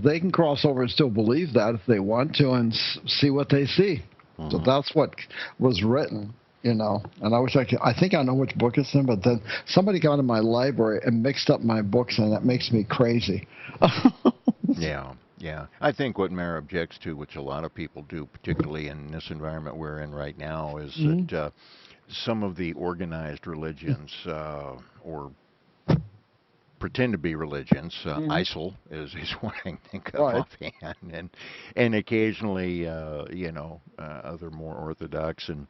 they can cross over and still believe that if they want to and see what they see. So that's what was written, and I wish I think I know which book it's in, but then somebody got in my library and mixed up my books, and that makes me crazy. Yeah. I think what Mayor objects to, which a lot of people do, particularly in this environment we're in right now, is that some of the organized religions or pretend to be religions. ISIL is one I can think of Right. offhand, and occasionally, other more orthodox and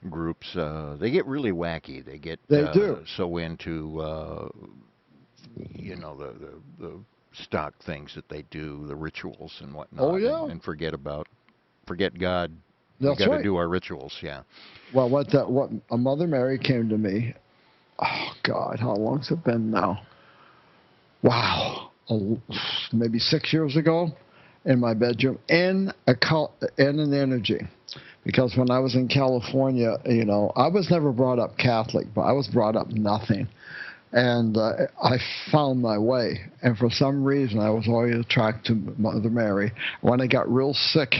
groups. They get really wacky. They get do. so into the stock things that they do, the rituals and whatnot. Oh, yeah. and forget God. That's We got to right. do our rituals. Yeah. Well, what a Mother Mary came to me. Oh God, how long's it been now? Wow, maybe 6 years ago, in my bedroom in an energy. Because when I was in California, I was never brought up Catholic, but I was brought up nothing. And I found my way. And for some reason, I was always attracted to Mother Mary. When I got real sick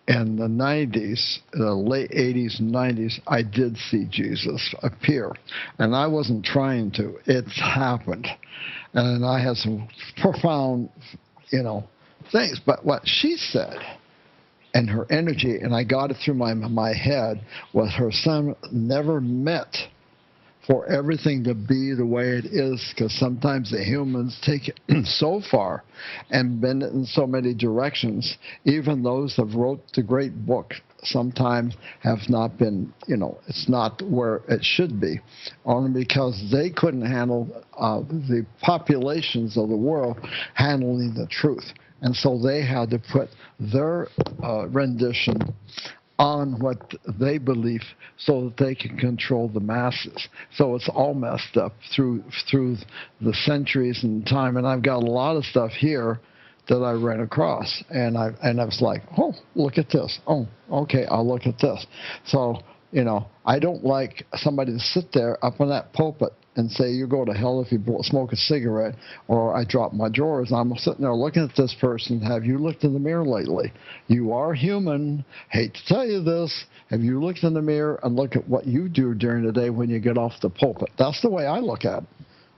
in the 90s, the late 80s and 90s, I did see Jesus appear. And I wasn't trying to. It happened. And I had some profound, things. But what she said and her energy, and I got it through my head, was her son never meant for everything to be the way it is, because sometimes the humans take it so far and bend it in so many directions. Even those that wrote the great book sometimes have not been, it's not where it should be, only because they couldn't handle the populations of the world handling the truth. And so they had to put their rendition on what they believe so that they can control the masses. So it's all messed up through the centuries and time. And I've got a lot of stuff here that I ran across. And I was like, oh, look at this. Oh, okay, I'll look at this. So, I don't like somebody to sit there up on that pulpit and say, you go to hell if you smoke a cigarette, or I drop my drawers. I'm sitting there looking at this person. Have you looked in the mirror lately? You are human. Hate to tell you this. Have you looked in the mirror and look at what you do during the day when you get off the pulpit? That's the way I look at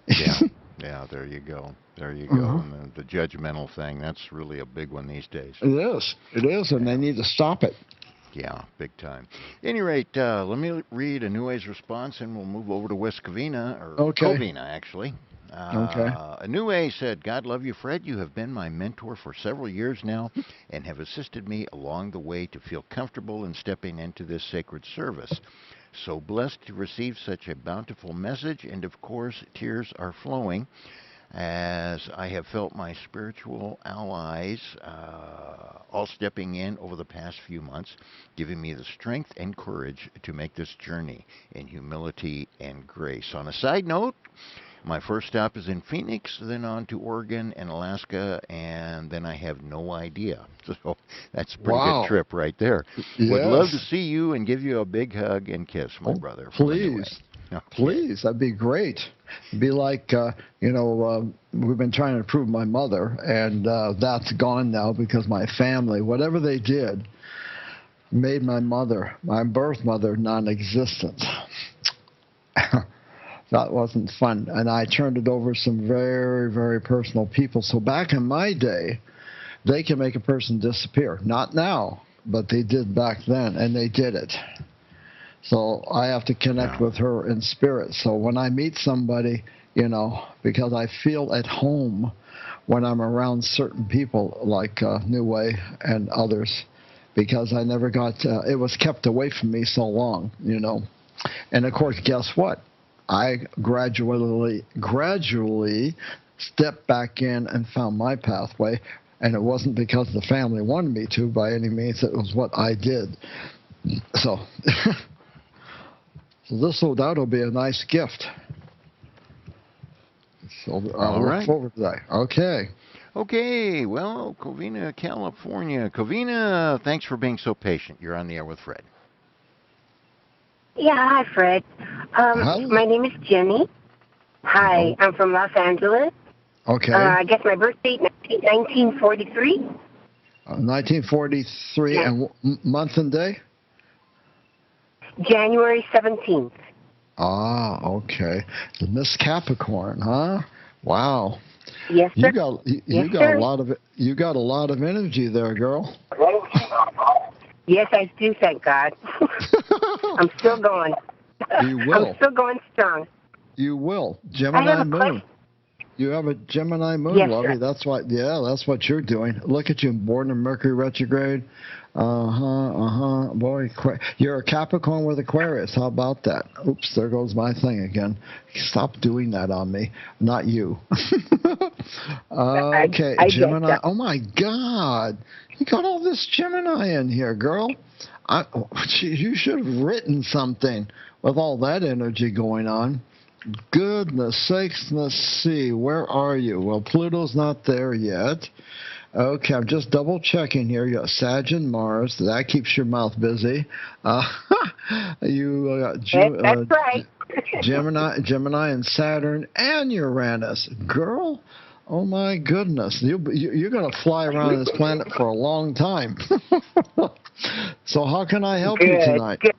it. Yeah, there you go. There you go. Mm-hmm. And the judgmental thing, that's really a big one these days. It is, and they need to stop it. Yeah, big time. At any rate, let me read Anue's response, and we'll move over to West Covina, or Covina, actually. Okay. Anue said, God love you, Fred. You have been my mentor for several years now and have assisted me along the way to feel comfortable in stepping into this sacred service. So blessed to receive such a bountiful message, and of course, tears are flowing as I have felt my spiritual allies all stepping in over the past few months, giving me the strength and courage to make this journey in humility and grace. On a side note, my first stop is in Phoenix, then on to Oregon and Alaska, and then I have no idea. So that's a pretty good trip right there. Yes. Would love to see you and give you a big hug and kiss, my brother. Please. Okay. Please, that'd be great. It'd be like, we've been trying to improve my mother, and that's gone now because my family, whatever they did, made my birth mother, non-existent. That wasn't fun. And I turned it over to some very, very personal people. So back in my day, they can make a person disappear. Not now, but they did back then, and they did it. So I have to connect with her in spirit. So when I meet somebody, because I feel at home when I'm around certain people like New Way and others, because I never got, it was kept away from me so long, And of course, guess what? I gradually stepped back in and found my pathway. And it wasn't because the family wanted me to by any means. It was what I did. So... So that'll be a nice gift. So I'll look forward to that. Okay. Okay. Well, Covina, California. Covina, thanks for being so patient. You're on the air with Fred. Yeah, hi, Fred. My name is Jenny. Hi, I'm from Los Angeles. Okay. I guess my birth date, 1943. 1943, yeah. And month and day? January 17th. Ah, okay. Miss Capricorn, huh? Wow. Yes, sir. You got a lot of energy there, girl. Yes, I do, thank God. I'm still going. You will. I'm still going strong. You will. Gemini moon. You have a Gemini moon, yes, lovey. Sir. That's what you're doing. Look at you, born in Mercury retrograde. Boy, you're a Capricorn with Aquarius. How about that? Oops, there goes my thing again. Stop doing that on me. Not you. Okay, I Gemini. Oh, my God. You got all this Gemini in here, girl. You should have written something with all that energy going on. Goodness sakes, let's see. Where are you? Well, Pluto's not there yet. Okay, I'm just double checking here. You got Sag and Mars. That keeps your mouth busy. Uh, you got That's right. Gemini and Saturn and Uranus. Girl, oh my goodness. You're going to fly around this planet for a long time. So how can I help you tonight? Good.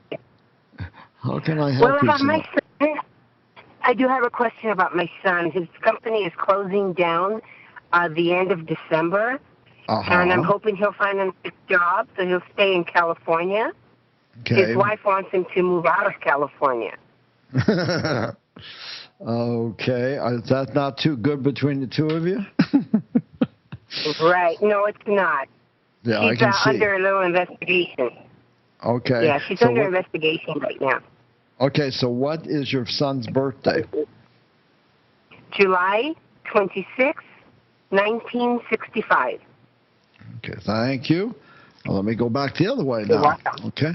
How can I Well, help you about tonight? my son, I do have a question about my son. His company is closing down the end of December, and I'm hoping he'll find a nice job, so he'll stay in California. Okay. His wife wants him to move out of California. Okay. Is that not too good between the two of you? Right. No, it's not. Yeah, She's I can see. under a little investigation. Okay. Yeah, she's under investigation right now. Okay, so what is your son's birthday? July 26, 1965. Okay, thank you. Well, let me go back the other way You're now. welcome. Okay.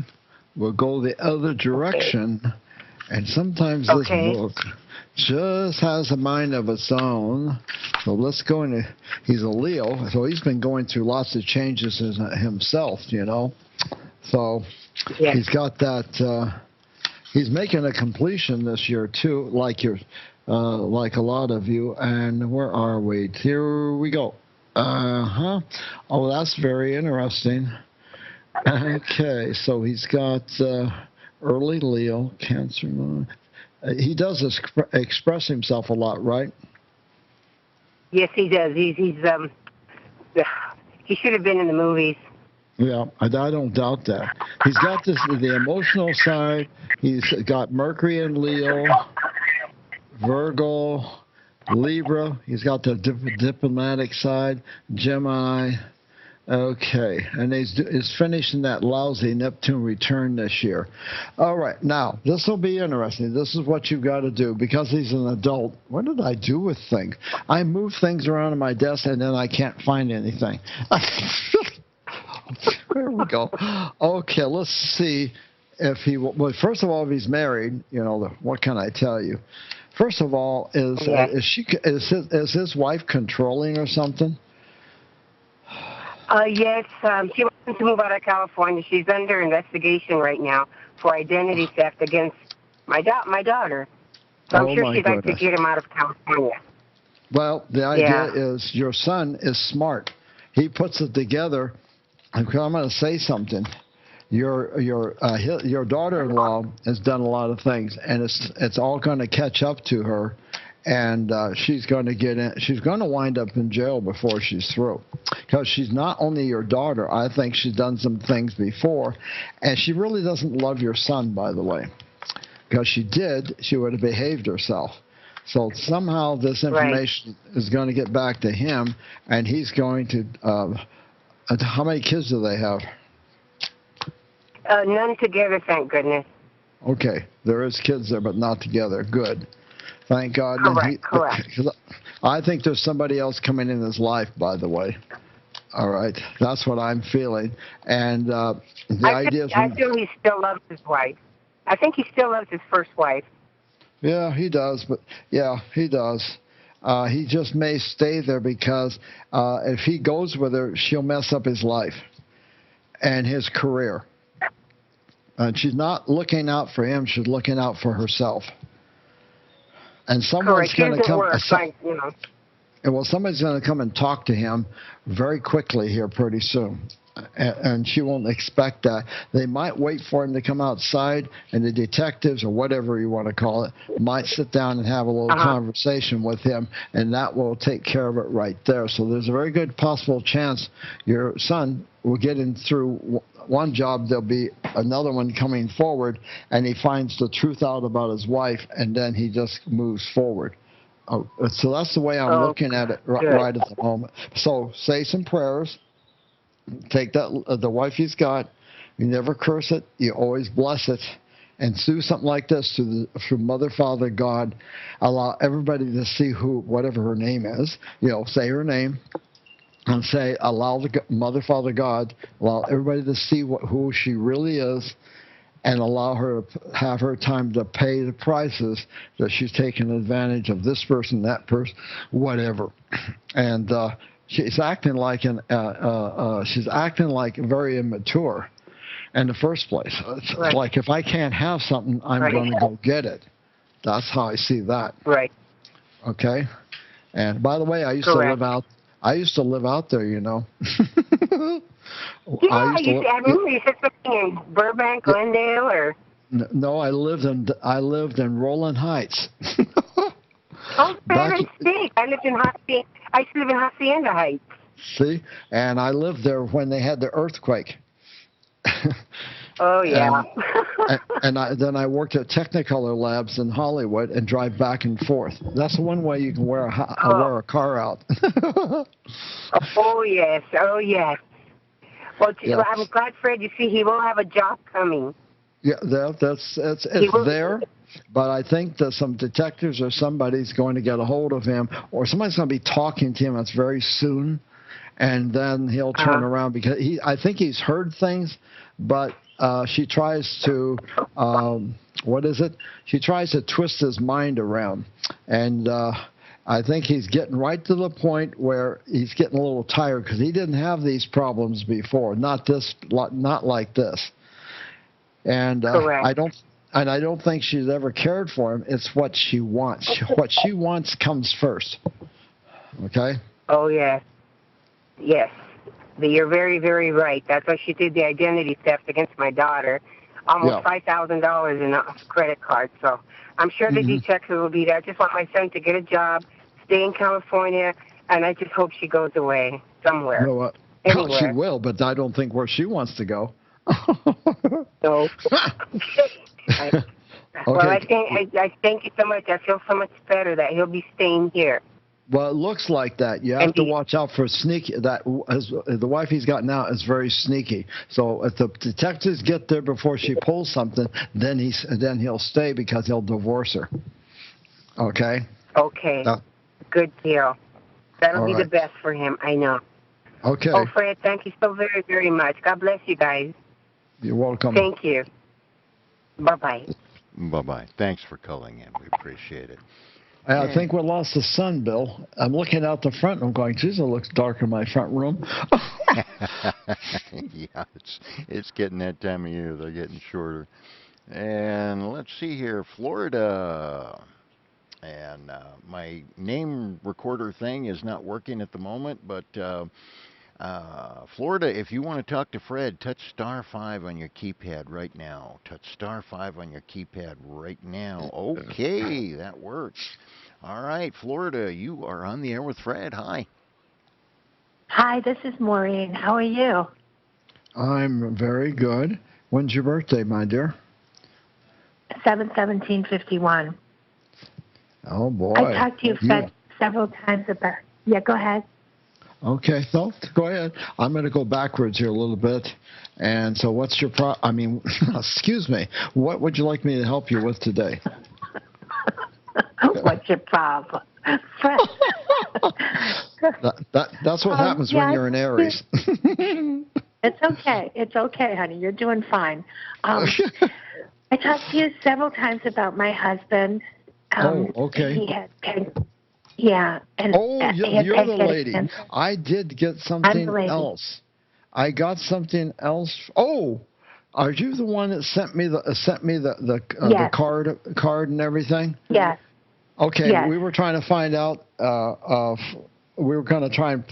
We'll go the other direction. Okay. And sometimes this book just has a mind of its own. So let's go into, he's a Leo, so he's been going through lots of changes himself, you know. So he's got that, he's making a completion this year too, like like a lot of you. And where are we? Here we go. Oh, that's very interesting. Okay, so he's got early Leo, Cancer moon. He does express himself a lot, right? Yes, he does. He should have been in the movies. Yeah, I don't doubt that. He's got the emotional side. He's got Mercury in Leo, Virgo, Libra. He's got the diplomatic side, Gemini. Okay, and he's finishing that lousy Neptune return this year. All right, now, this will be interesting. This is what you've got to do. Because he's an adult, what did I do with things? I move things around on my desk, and then I can't find anything. There we go. Okay, let's see if well, first of all, if he's married, you know, what can I tell you? First of all, is his wife controlling or something? Yes, she wants to move out of California. She's under investigation right now for identity theft against my daughter. So I'm sure she'd like to get him out of California. Well, the idea is your son is smart. He puts it together. I'm going to say something. Your daughter-in-law has done a lot of things, and it's all going to catch up to her. And she's going to get in. She's going to wind up in jail before she's through, because she's not only your daughter. I think she's done some things before, and she really doesn't love your son, by the way. Because she did, she would have behaved herself. So somehow this information is going to get back to him, and he's going to. How many kids do they have? None together, thank goodness. Okay, there is kids there, but not together. Good. Thank God. Correct. I think there's somebody else coming in his life, by the way. All right. That's what I'm feeling. And I feel he still loves his wife. I think he still loves his first wife. Yeah, he does. But, yeah, he does. He just may stay there because if he goes with her, she'll mess up his life and his career. And she's not looking out for him. She's looking out for herself. And someone's going to come. Well, somebody's going to come and talk to him very quickly here pretty soon. And she won't expect that. They might wait for him to come outside, and the detectives, or whatever you want to call it, might sit down and have a little conversation with him, and that will take care of it right there. So there's a very good possible chance your son will get in through one job. There'll be another one coming forward, and he finds the truth out about his wife, and then he just moves forward. Oh, so that's the way I'm looking at it right at the moment. So say some prayers. Take that the wife he's got. You never curse it. You always bless it. And do something like this through Mother, Father, God. Allow everybody to see whatever her name is. You know, say her name. And say, allow the Mother, Father, God, allow everybody to see who she really is. and allow her to have her time to pay the prices that she's taking advantage of this person, that person, whatever. And she's acting like very immature in the first place. It's Right. like if I can't have something, I'm Right. going to go get it. That's how I see that. Right. Okay. And by the way, I used Correct. to live out there, you know. Yeah, I remember you said something in Burbank, Glendale, or. No, I lived in Roland Heights. Oh, fair mistake. I lived in I used to live in Hacienda Heights. See, and I lived there when they had the earthquake. Oh yeah. and then I worked at Technicolor Labs in Hollywood and drive back and forth. That's one way you can wear a car out. Oh yes, oh yes. Well, Yeah. I'm glad, Fred. You see, he will have a job coming. Yeah, it's there. But I think that some detectives or somebody's going to get a hold of him, or somebody's going to be talking to him. That's very soon, and then he'll turn around because I think he's heard things, but she tries to She tries to twist his mind around, and I think he's getting right to the point where he's getting a little tired because he didn't have these problems before, not like this, and I don't think she's ever cared for him. It's what she wants. What she wants comes first. Okay? Oh, yes. Yes. You're very, very right. That's why she did the identity theft against my daughter. Almost $5,000 in a credit card. So I'm sure the detective will be there. I just want my son to get a job, stay in California, and I just hope she goes away somewhere. No, anywhere. She will, but I don't think where she wants to go. No. Well, I thank you so much. I feel so much better that he'll be staying here. Well, it looks like that. You have to watch out for sneaky. The wife he's got now is very sneaky. So if the detectives get there before she pulls something, then he'll stay because he'll divorce her. Okay. Okay. Good deal. That'll be the best for him. I know. Okay. Oh, Fred, thank you so very, very much. God bless you guys. You're welcome. Thank you. Bye-bye. Bye-bye. Thanks for calling in. We appreciate it. I think we lost the sun, Bill. I'm looking out the front and I'm going, geez, it looks dark in my front room. Yeah, it's getting that time of year. They're getting shorter. And let's see here, Florida. And my name recorder thing is not working at the moment, but Florida, if you want to talk to Fred, touch *5 on your keypad right now. Touch *5 on your keypad right now. Okay, that works. All right, Florida, you are on the air with Fred. Hi. Hi, this is Maureen. How are you? I'm very good. When's your birthday, my dear? 7/17/51. Oh, boy. I talked to you, Fred, several times about... Yeah, go ahead. Okay, so go ahead. I'm going to go backwards here a little bit. And so what's your excuse me. What would you like me to help you with today? What's your problem? Fred. That's what happens when you're an Aries. It's okay. It's okay, honey. You're doing fine. I talked to you several times about my husband. Okay. He had yeah. And you're the lady. I did get something else. I got something else. Oh, are you the one that sent me the card and everything? Yes. Okay. Yes. We were trying to find out. We were going to try and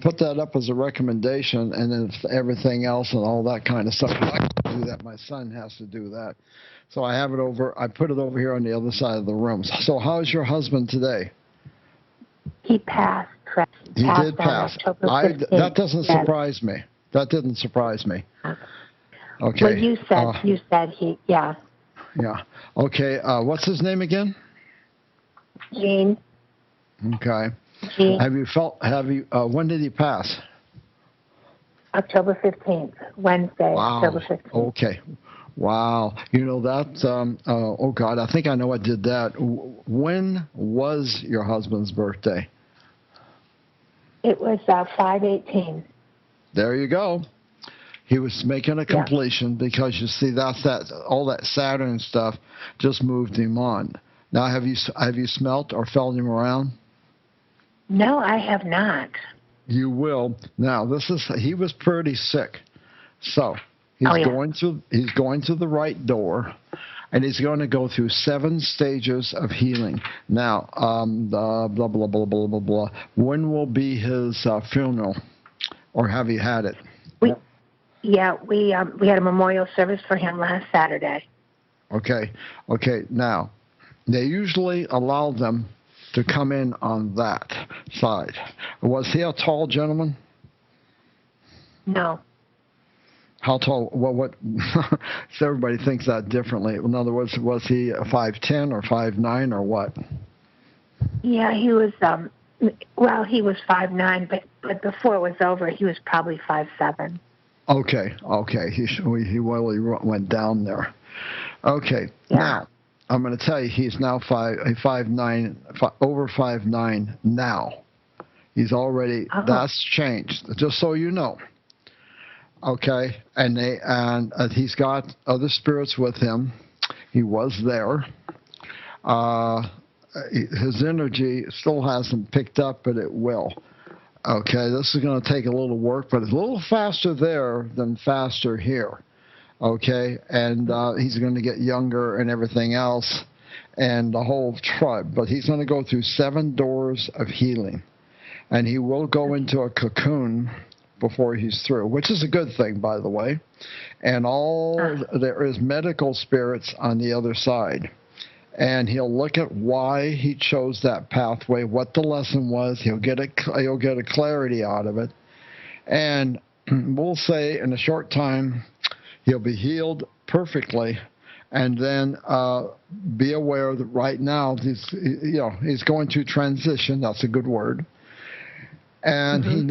put that up as a recommendation, and then everything else and all that kind of stuff. I can't do that. My son has to do that. So I have it over. I put it over here on the other side of the room. So how's your husband today? He passed. He did pass. That doesn't surprise me. That didn't surprise me. Okay. Well, you said he. Yeah. Yeah. Okay. What's his name again? Gene. Okay. Gene. When did he pass? October 15th, Wednesday. Wow. October 15th. Okay. Wow. You know that, oh God, I think I know I did that. When was your husband's birthday? It was 5/18. There you go. He was making a completion because you see that all that Saturn stuff just moved him on. Now, have you smelt or felt him around? No, I have not. You will. Now, he was pretty sick, so he's going to the right door, and he's going to go through 7 stages of healing. Now, blah blah blah blah blah blah blah. When will be his funeral, or have you had it? We had a memorial service for him last Saturday. Okay. Now, they usually allow them to come in on that side. Was he a tall gentleman? No. How tall? What? So everybody thinks that differently. In other words, was he 5'10" or 5'9" or what? Yeah, he was. He was 5'9", but before it was over, he was probably 5'7". Okay. He really went down there. Okay. Yeah. Now, I'm going to tell you, he's now 5'9", over 5'9" now. He's already, that's changed, just so you know. Okay, and he's got other spirits with him. He was there. His energy still hasn't picked up, but it will. Okay, this is going to take a little work, but it's a little faster there than faster here. Okay, and he's going to get younger and everything else, and the whole tribe. But he's going to go through 7 doors of healing, and he will go into a cocoon before he's through, which is a good thing, by the way. And there is medical spirits on the other side, and he'll look at why he chose that pathway, what the lesson was. He'll get a clarity out of it, and we'll say in a short time, he'll be healed perfectly, and then be aware that right now he's going to transition. That's a good word. And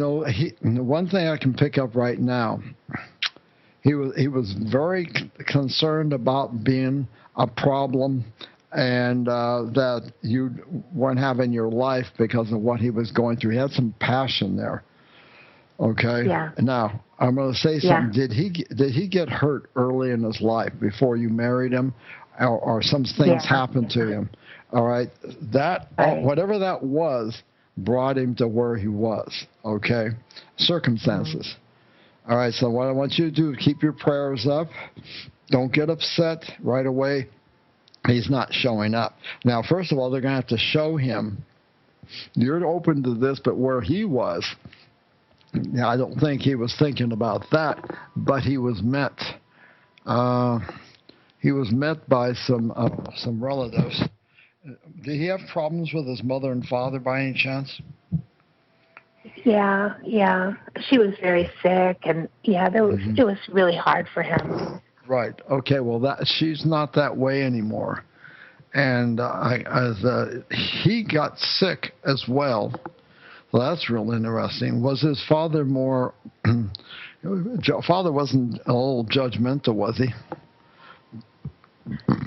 one thing I can pick up right now, he was very concerned about being a problem, and that you weren't having your life because of what he was going through. He had some passion there. Okay. Yeah. Now, I'm going to say something. Yeah. Did he get hurt early in his life before you married him, or some things happened to him? All right. Whatever that was brought him to where he was. Okay. Circumstances. All right. So what I want you to do is keep your prayers up. Don't get upset right away. He's not showing up. Now, first of all, they're going to have to show him. You're open to this, but where he was. Now, I don't think he was thinking about that, but he was met. He was met by some relatives. Did he have problems with his mother and father by any chance? Yeah. She was very sick, and it was really hard for him. Right. Okay. Well, she's not that way anymore, and he got sick as well. Well, that's real interesting. Was his father more? Father wasn't a little judgmental, was he?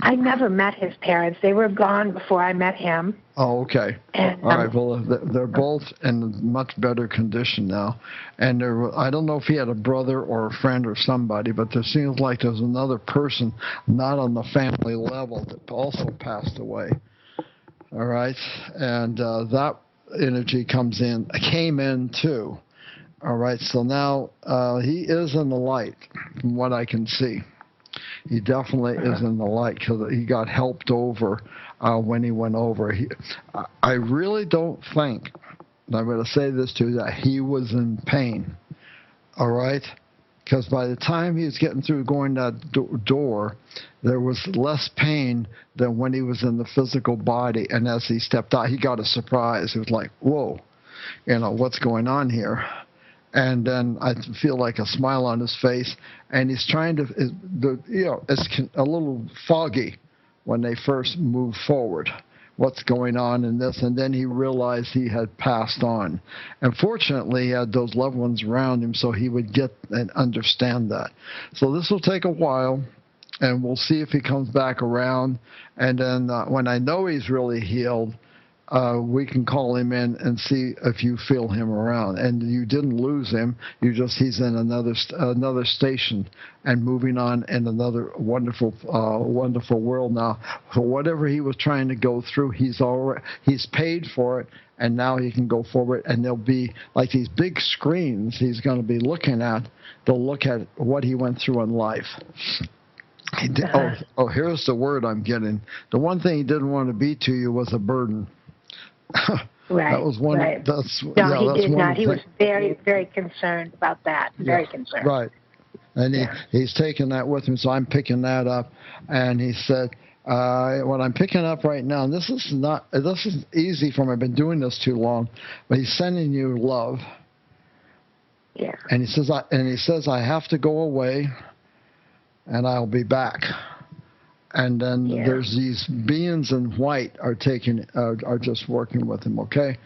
I never met his parents. They were gone before I met him. Oh, okay. And, all right. Well, they're both in much better condition now. And I don't know if he had a brother or a friend or somebody, but there seems like there's another person not on the family level that also passed away. All right. And that energy came in too. All right. So now he is in the light from what I can see. He definitely is in the light because he got helped over when he went over. I really don't think, and I'm going to say this to you, that he was in pain, all right? Because by the time he was getting through going that door, there was less pain than when he was in the physical body. And as he stepped out, he got a surprise. It was like, whoa, what's going on here? And then I feel like a smile on his face, and he's trying to, it's a little foggy when they first move forward, what's going on in this, and then he realized he had passed on. And fortunately, he had those loved ones around him so he would get and understand that. So this will take a while, and we'll see if he comes back around. And then when I know he's really healed, we can call him in and see if you feel him around. And you didn't lose him. He's in another station and moving on in another wonderful world now. So whatever he was trying to go through, he's paid for it, and now he can go forward. And there'll be like these big screens he's going to be looking at. They'll look at what he went through in life. Here's the word I'm getting. The one thing he didn't want to be to you was a burden. Right. That was one. Right. He did not. He was very, very concerned about that. Very concerned. Right. And he's taken that with him, so I'm picking that up. And he said, what I'm picking up right now, and this is easy for me. I've been doing this too long, but he's sending you love. Yeah. And he says, I have to go away, and I'll be back. And then there's these beings in white are just working with him, okay?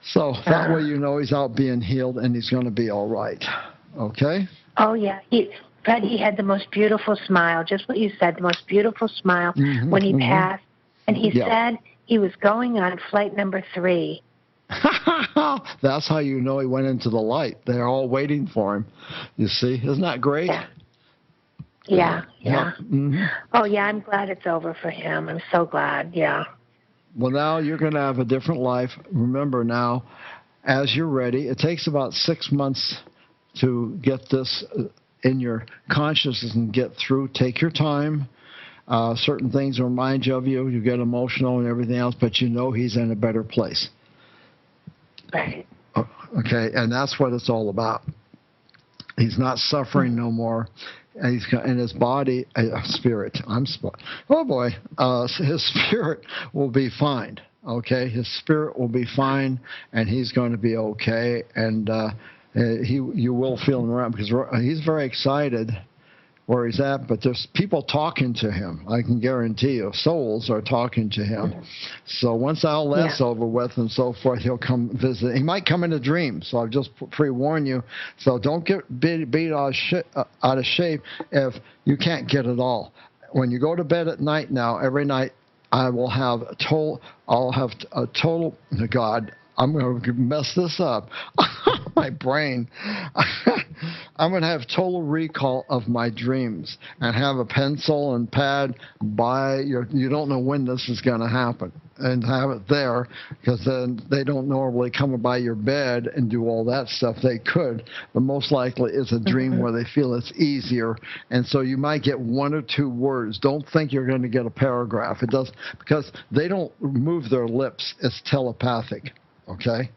So that way you know he's out being healed and he's going to be all right, okay? Oh, yeah. Fred, he had the most beautiful smile, just what you said, the most beautiful smile when he passed. And he said he was going on flight number 3. That's how you know he went into the light. They're all waiting for him. You see? Isn't that great? Yeah. Mm-hmm. Oh, yeah, I'm glad it's over for him. I'm so glad, Well, now you're going to have a different life. Remember now, as you're ready, it takes about 6 months to get this in your consciousness and get through. Take your time. Certain things remind you of you. You get emotional and everything else, but you know he's in a better place. Right. Okay, and that's what it's all about. He's not suffering no more. And he's got in his body, spirit. Oh boy, his spirit will be fine. Okay, his spirit will be fine, and he's going to be okay. And you will feel him around because he's very excited where he's at. But there's people talking to him. I can guarantee you, souls are talking to him. So once all that's over with and so forth, he'll come visit. He might come in a dream. So I've just pre-warn you. So don't get beat out of shape if you can't get it all. When you go to bed at night now, every night I'll have a total. God, I'm going to mess this up. My brain. I'm going to have total recall of my dreams and have a pencil and pad by you don't know when this is going to happen, and have it there, because then they don't normally come by your bed and do all that stuff. They could, but most likely it's a dream where they feel it's easier, and so you might get 1 or 2 words. Don't think you're going to get a paragraph. It does, because they don't move their lips. It's telepathic. Okay.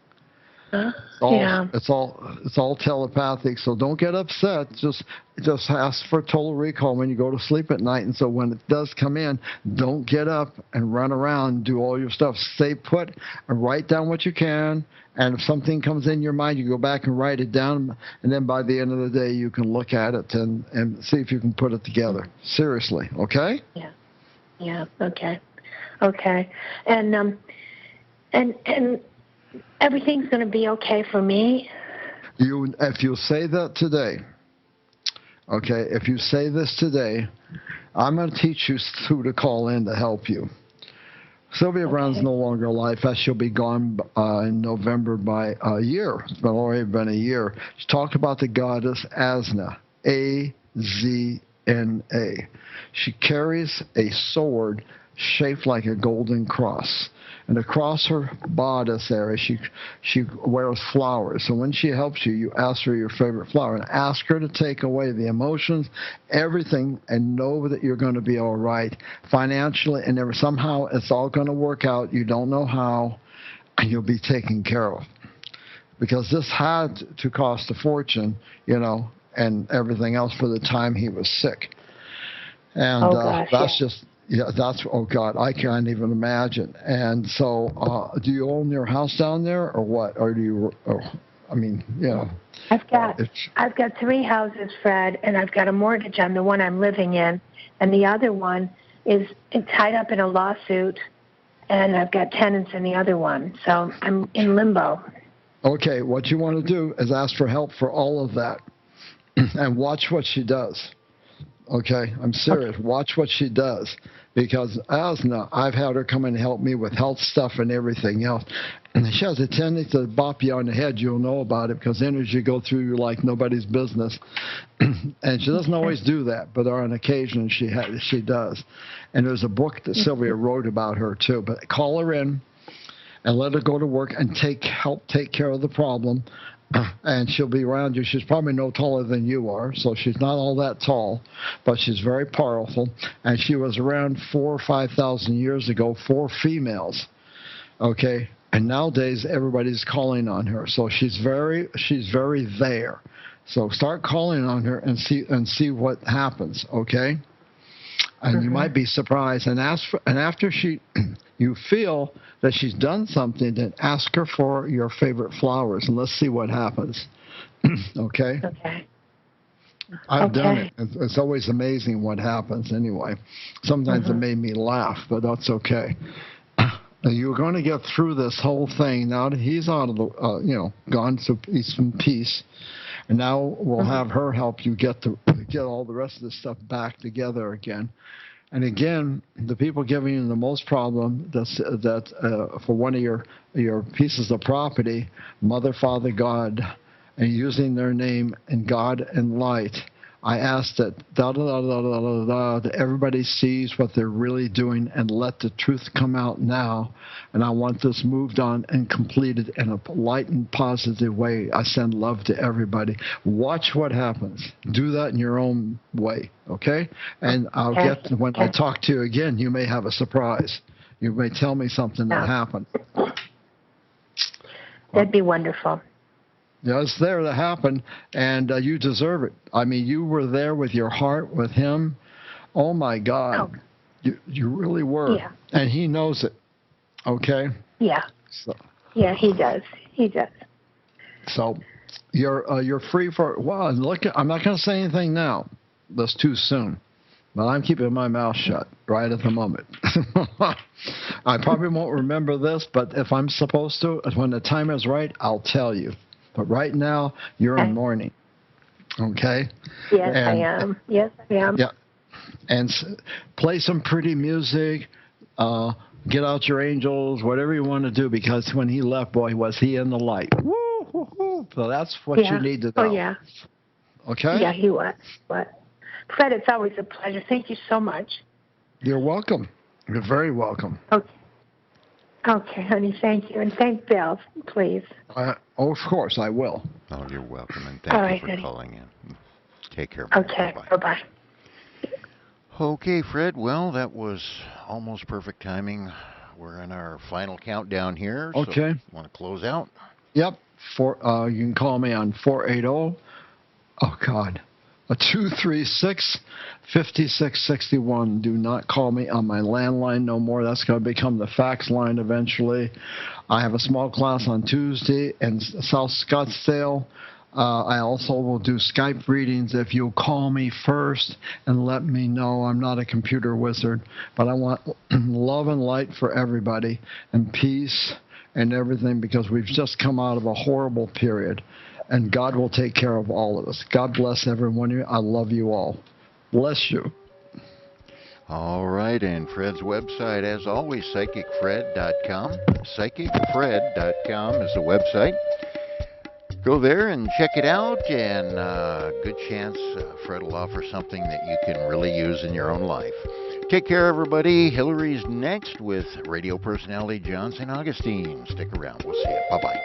It's all telepathic. So don't get upset. Just ask for total recall when you go to sleep at night. And so when it does come in, don't get up and run around and do all your stuff. Stay put and write down what you can. And if something comes in your mind, you go back and write it down. And then by the end of the day, you can look at it and see if you can put it together. Seriously. Okay. Yeah. Okay. And everything's going to be okay for me? If you say that today, okay, if you say this today, I'm going to teach you who to call in to help you. Sylvia Brown's no longer alive. She'll be gone in November by a year. It's already been a year. She talked about the goddess Azna, A-Z-N-A. She carries a sword shaped like a golden cross. And across her bodice area, she wears flowers. So when she helps you, you ask her your favorite flower and ask her to take away the emotions, everything, and know that you're going to be all right financially. And somehow it's all going to work out. You don't know how, and you'll be taken care of. Because this had to cost a fortune, and everything else for the time he was sick. And oh God, I can't even imagine. And so, do you own your house down there, or what? Or do you? I've got 3 houses, Fred, and I've got a mortgage on the one I'm living in, and the other one is tied up in a lawsuit, and I've got tenants in the other one, so I'm in limbo. Okay, what you want to do is ask for help for all of that, and watch what she does. Okay, I'm serious. Okay. Watch what she does. because asthma, I've had her come and help me with health stuff and everything else. And she has a tendency to bop you on the head. You'll know about it because energy go through you like nobody's business. And she doesn't always do that, but on occasion she does. And there's a book that Sylvia wrote about her too. But call her in and let her go to work and help take care of the problem. And she'll be around you. She's probably no taller than you are, so she's not all that tall, but she's very powerful. And she was around 4,000 or 5,000 years ago for females. Okay. And nowadays, everybody's calling on her. So she's very there. So start calling on her and see what happens, okay? And you might be surprised. And after you feel that she's done something, then ask her for your favorite flowers, and let's see what happens, okay? Okay. I've done it. It's always amazing what happens anyway. Sometimes it made me laugh, but that's okay. You're going to get through this whole thing now that he's out of the, gone to peace. And now we'll have her help you get all the rest of this stuff back together again. And again, the people giving you the most problem that for one of your pieces of property, Mother, Father, God, and using their name in God and light, I ask that that everybody sees what they're really doing and let the truth come out now. And I want this moved on and completed in a light and positive way. I send love to everybody. Watch what happens. Do that in your own way, okay? And when I talk to you again, you may have a surprise. You may tell me something that happened. That'd be wonderful. Yeah, it's there to happen, and you deserve it. I mean, you were there with your heart with him. Oh, my God. You really were. Yeah. And he knows it, okay? Yeah. So. Yeah, he does. He does. So you're free for, well, look, I'm not going to say anything now. That's too soon. But I'm keeping my mouth shut right at the moment. I probably won't remember this, but if I'm supposed to, when the time is right, I'll tell you. But right now, you're in mourning, okay? Yes, I am. Yes, I am. Yeah, and play some pretty music, get out your angels, whatever you want to do, because when he left, boy, was he in the light. Woo, woo, woo. So that's what you need to know. Oh, yeah. Okay? Yeah, he was. But Fred, it's always a pleasure. Thank you so much. You're welcome. You're very welcome. Okay, honey, thank you. And thank Bill, please. Of course, I will. Oh, you're welcome, and thank you for calling in. Take care. Okay, bye-bye. Okay, Fred, well, that was almost perfect timing. We're in our final countdown here. Okay. So want to close out? Yep. You can call me on 236-5661. Do not call me on my landline no more. That's going to become the fax line eventually. I have a small class on Tuesday in South Scottsdale. I also will do Skype readings if you'll call me first and let me know. I'm not a computer wizard, but I want love and light for everybody and peace and everything, because we've just come out of a horrible period. And God will take care of all of us. God bless every one of you. I love you all. Bless you. All right, and Fred's website, as always, psychicfred.com. Psychicfred.com is the website. Go there and check it out, and good chance Fred will offer something that you can really use in your own life. Take care, everybody. Hillary's next with radio personality John St. Augustine. Stick around. We'll see you. Bye-bye.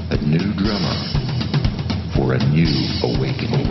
A new drummer for a new awakening.